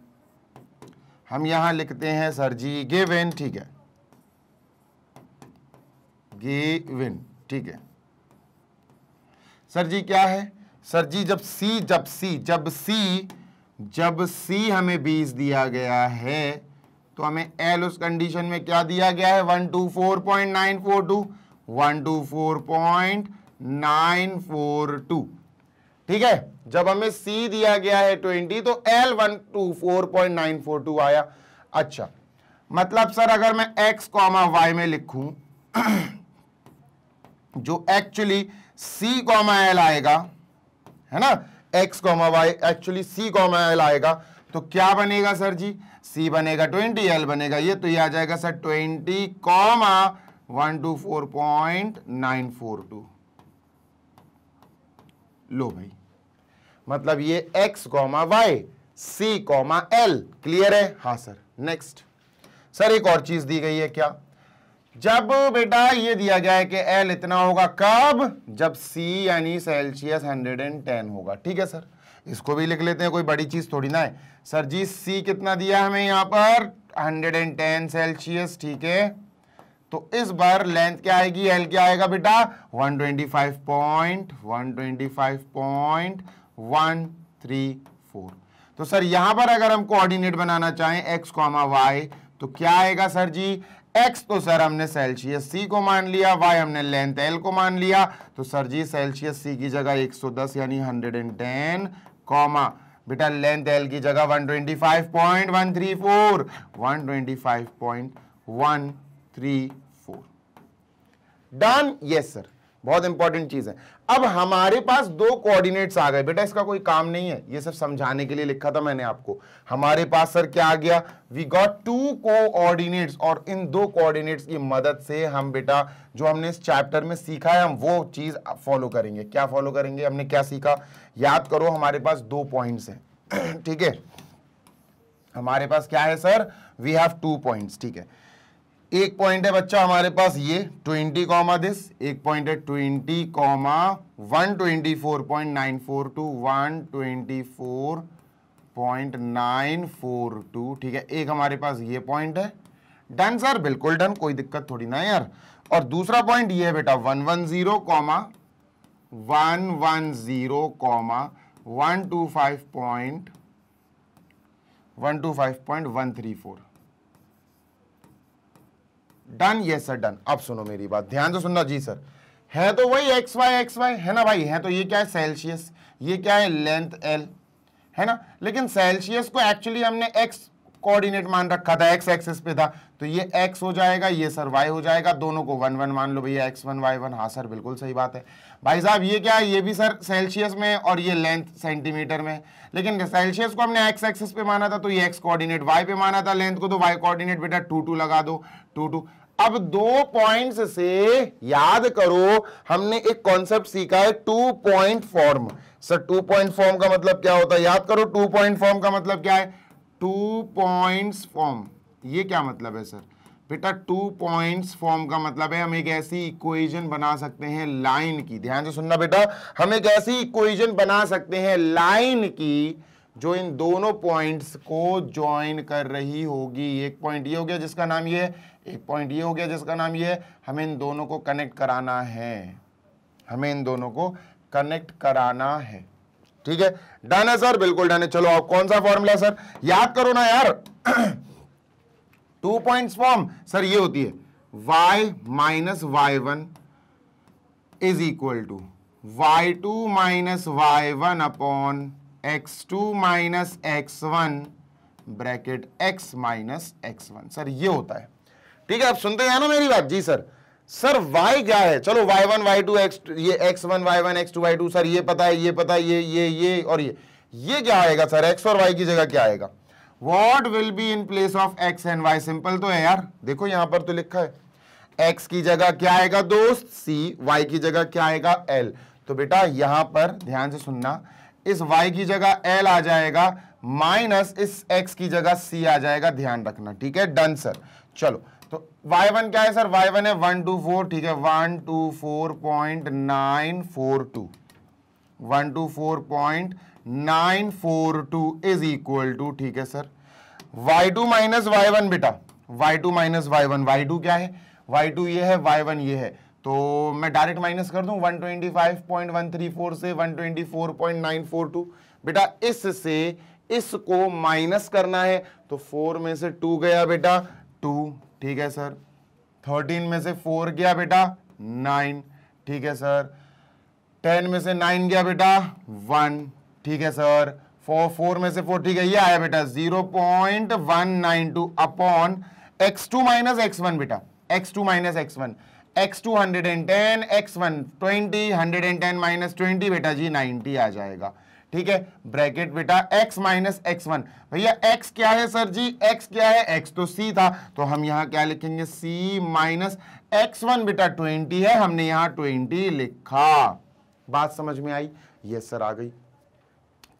हम यहां लिखते हैं सर जी गिवन, ठीक है, गिवन, ठीक है सर जी। क्या है सर जी, जब C हमें 20 दिया गया है तो हमें L उस कंडीशन में क्या दिया गया है, 124.942, 124.942, ठीक है। जब हमें C दिया गया है 20 तो L 124.942 आया। अच्छा मतलब सर अगर मैं x, y में लिखूं जो एक्चुअली C, L आएगा, है ना, x, y actually C, L आएगा, तो क्या बनेगा सर जी, C बनेगा 20, L बनेगा ये, तो ये आ जाएगा सर 20, 124.942। लो भाई, मतलब ये x, y, C, L। Clear है? हाँ सर। नेक्स्ट सर एक और चीज दी गई है, क्या, जब बेटा ये दिया गया है कि L इतना होगा, कब, जब C यानी सेल्सियस 110 होगा, ठीक है सर। इसको भी लिख लेते हैं, कोई बड़ी चीज थोड़ी ना है सर जी। C कितना दिया है हमें यहाँ पर, 110 सेल्सियस, ठीक है। तो इस बार लेंथ क्या आएगी, L क्या आएगा बेटा, 125.134। तो सर यहां पर अगर हम कोऑर्डिनेट बनाना चाहें x, y, तो क्या आएगा सर जी, x तो सर हमने सेल्सियस C को मान लिया, y हमने लेंथ L को मान लिया, तो सर जी सेल्सियस C की जगह 110 यानी 110, बेटा लेंथ L की जगह 125.134, 125.134। डन? यस सर, बहुत इंपॉर्टेंट चीज है। अब हमारे पास दो कोऑर्डिनेट्स आ गए बेटा, इसका कोई काम नहीं है, ये सब समझाने के लिए लिखा था मैंने आपको। हमारे पास सर क्या आ गया, वी गॉट 2 कोऑर्डिनेट्स, और इन दो कोऑर्डिनेट्स की मदद से हम बेटा जो हमने इस चैप्टर में सीखा है हम वो चीज फॉलो करेंगे। क्या फॉलो करेंगे, हमने क्या सीखा, याद करो, हमारे पास 2 पॉइंट्स हैं, ठीक है। हमारे पास क्या है सर, वी हैव 2 पॉइंट्स, ठीक है। एक पॉइंट है बच्चा हमारे पास ये 20, दिस, एक पॉइंट है 20, 124.942, 124.942, ठीक है। एक हमारे पास ये पॉइंट है। डन सर, बिल्कुल डन, कोई दिक्कत थोड़ी ना है यार। और दूसरा पॉइंट ये है बेटा 125.134। डन? Yes sir done. अब सुनो मेरी बात, ध्यान से सुनना जी सर। है तो वही एक्स वाई है ना भाई, है तो ये क्या है सेल्सियस, ये क्या है लेंथ L, है ना। लेकिन सेल्सियस को एक्चुअली हमने x कोऑर्डिनेट मान रखा था, x एक्सिस पे था, तो ये x हो जाएगा, ये सर y हो जाएगा, दोनों को 1 1 मान लो भैया, x1 y1। हाँ सर बिल्कुल सही बात है भाई साहब। ये क्या है, ये भी सर सेल्सियस में और ये लेंथ सेंटीमीटर में, लेकिन सेल्सियस को हमने x एक्सिस पे माना था तो ये x कोऑर्डिनेट y पे माना था, लेंथ को तो y कोऑर्डिनेट बेटा 2 2 लगा दो, 2 2। अब 2 पॉइंट्स से याद करो, हमने एक कॉन्सेप्ट सीखा है 2 point form. Sir 2 point form का मतलब क्या होता है? याद करो 2 पॉइंट फॉर्म का मतलब क्या है? 2 पॉइंट्स फॉर्म, ये क्या मतलब है सर? बेटा 2 पॉइंट्स फॉर्म का मतलब है हम एक ऐसी इक्वेशन बना सकते हैं लाइन की, ध्यान से सुनना बेटा, हम एक ऐसी इक्वेशन बना सकते हैं लाइन की जो इन दोनों पॉइंट्स को ज्वाइन कर रही होगी। एक पॉइंट ये हो गया जिसका नाम ये है, एक पॉइंट ये हो गया जिसका नाम ये है। हमें इन दोनों को कनेक्ट कराना है, हमें इन दोनों को कनेक्ट कराना है। ठीक है, डन है सर? बिल्कुल डन है। चलो अब कौन सा फॉर्मूला सर? याद करो ना यार 2 पॉइंट्स फॉर्म सर ये होती है y minus y1 is equal to y2 minus y1 upon x2 minus x1 bracket x minus x1। Sir ये होता है। ठीक है, आप सुनते हैं ना मेरी बात? जी सर। सर y क्या है? चलो y1 y2 x, ये x1 y1 x2 y2 sir ये पता है, ये पता है, ये और ये क्या आएगा सर? x और y की जगह क्या आएगा? What will be in place of x and y? Simple तो है यार, देखो यहां पर तो लिखा है x की जगह क्या आएगा दोस्त? c, y की जगह क्या आएगा? l। तो बेटा यहां पर ध्यान से सुनना, इस y की जगह l आ जाएगा माइनस इस x की जगह c आ जाएगा, ध्यान रखना। ठीक है, डन सर। चलो तो y1 क्या है सर? y1 है 124, ठीक है 124.942, 124.942 इज इक्वल टू, ठीक है सर, y2 माइनस y1 बेटा, y2 माइनस y1, y2 क्या है? y2 ये है, y1 ये है, तो मैं डायरेक्ट माइनस कर दूं 125.134 से 124.942। बेटा इससे इसको माइनस करना है तो 4 में से 2 गया बेटा 2, ठीक है सर, 13 में से 4 गया बेटा 9, ठीक है सर, 10 में से 9 गया बेटा 1, ठीक है सर, 4 में से 4, ठीक है, ये आया बेटा 0.192 अपॉन x2 माइनस x1 बेटा, x2 minus x1, x2 110, x1 20, 110 minus 20 बेटा जी 90 आ जाएगा। ठीक है, ब्रैकेट बेटा x माइनस x1, भैया x क्या है सर जी? x क्या है? x तो c था, तो हम यहां क्या लिखेंगे? c माइनस x1 बेटा 20 है, हमने यहां 20 लिखा। बात समझ में आई? यस सर, आ गई।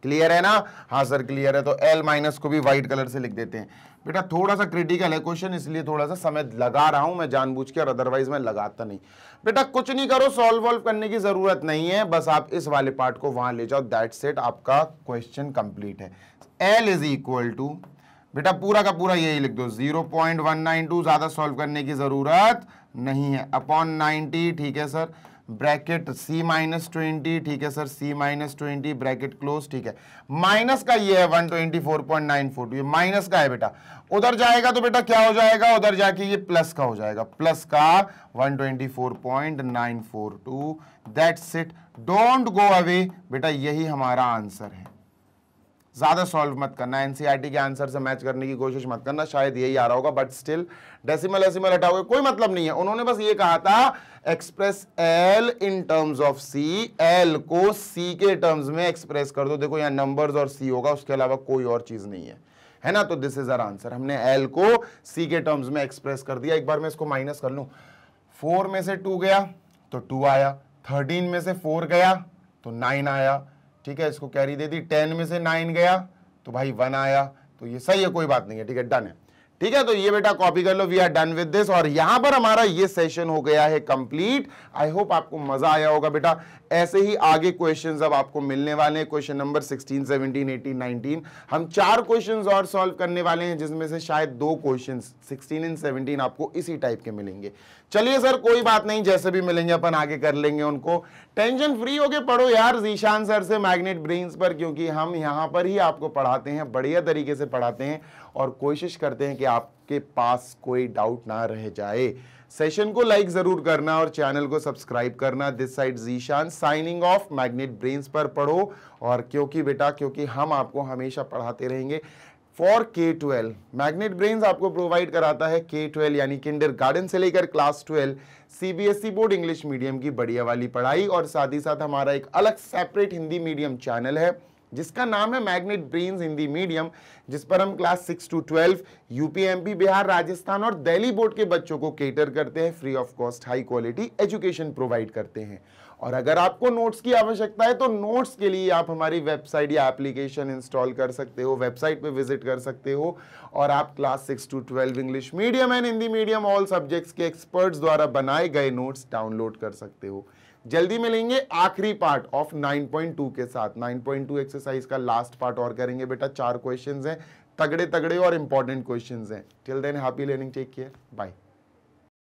क्लियर है ना? हाँ सर क्लियर है। तो L माइनस को भी व्हाइट कलर से लिख देते हैं। बेटा थोड़ा सा क्रिटिकल है क्वेश्चन, इसलिए थोड़ा सा समय लगा रहा हूं मैं जानबूझ के, और अदरवाइज मैं लगाता नहीं। बेटा कुछ नहीं करो, सॉल्व वॉल्व करने की जरूरत नहीं है, बस आप इस वाले पार्ट को वहां ले जाओ, दैट्स इट, आपका क्वेश्चन कंप्लीट है। L इज इक्वल टू, बेटा पूरा का पूरा यही लिख दो 0.192, ज्यादा सॉल्व करने की जरूरत नहीं है, अपॉन 90, ठीक है सर, ब्रैकेट c माइनस 20, ठीक है sir, c minus 20 bracket close, ठीक है, माइनस का ये है 124.942, ये माइनस का है बेटा, उधर जाएगा तो बेटा क्या हो जाएगा? उधर जाके ये प्लस का हो जाएगा, प्लस का 124.942, that's it, don't go away बेटा, यही हमारा आंसर है। ज्यादा सॉल्व मत करना, एनसीईआरटी के आंसर से मैच करने की कोशिश मत करना, शायद यही आ रहा होगा, बट स्टिल डेसिमल हटाओगे कोई मतलब नहीं है। उन्होंने बस ये कहा था express L in terms of C, L को C के टर्म्स में एक्सप्रेस कर दो। देखो यहाँ नंबर्स और C होगा, उसके अलावा कोई और चीज नहीं है ना? तो दिस इज आवर आंसर, हमने L को C के टर्म्स में एक्सप्रेस कर दिया। एक बार मैं इसको माइनस कर लूं, 4 में से 2 गया तो 2 आया, 13 में से 4 गया तो 9 आया, ठीक है, इसको कैरी दे दी, 10 में से 9 गया तो भाई 1 आया, तो ये सही है, कोई बात नहीं है, ठीक है, डन है। ठीक है, तो ये बेटा कॉपी कर लो, we are done with this, और यहां पर हमारा ये सेशन हो गया है कंप्लीट। आई होप आपको मजा आया होगा बेटा। ऐसे ही आगे क्वेश्चंस अब आपको मिलने वाले हैं, क्वेश्चन नंबर 16, 17, 18, 19, हम 4 क्वेश्चंस और सॉल्व करने वाले हैं, जिसमें से शायद 2 क्वेश्चंस 16 एंड 17 आपको इसी टाइप के मिलेंगे। चलिए सर कोई बात नहीं, जैसे भी मिलेंगे अपन आगे कर लेंगे उनको। टेंशन फ्री होके पढ़ो यार जीशान सर से मैग्नेट ब्रेन्स पर, क्योंकि हम यहाँ पर ही आपको पढ़ाते हैं, बढ़िया तरीके से पढ़ाते हैं और कोशिश करते हैं कि आपके पास कोई डाउट ना रह जाए। सेशन को लाइक जरूर करना और चैनल को सब्सक्राइब करना। This side Zeeshan signing off, magnet brains पर पढ़ो, और क्योंकि हम आपको हमेशा पढ़ाते रहेंगे फॉर K12। मैग्नेट ब्रेन्स आपको प्रोवाइड कराता है K12 यानी किंडरगार्टन से लेकर class 12 CBSE board English medium की बढ़िया वाली पढ़ाई, और साथ ही साथ हमारा एक अलग सेपरेट हिंदी मीडियम चैनल है जिसका नाम है मैग्नेट ब्रेन्स हिंदी मीडियम, जिस पर हम class 6 to 12 UP, MP, Bihar, Rajasthan और दिल्ली बोर्ड के बच्चों को केटर करते हैं, free of cost high quality education provide करते हैं। और अगर आपको नोट्स की आवश्यकता है तो नोट्स के लिए आप हमारी वेबसाइट या एप्लीकेशन इंस्टॉल कर सकते हो, वेबसाइट पे विजिट कर सकते हो और आप class 6 to 12 English medium and Hindi medium all subjects के एक्सपर्ट्स द्वारा बनाए गए नोट्स डाउनलोड कर सकते हो। जल्दी मिलेंगे आखिरी पार्ट ऑफ 9.2 के साथ। 9.2 एक्सरसाइज का लास्ट पार्ट और करेंगे बेटा। 4 क्वेश्चंस हैं, तगड़े तगड़े और इंपॉर्टेंट क्वेश्चंस हैं। Till then happy learning, take care, bye.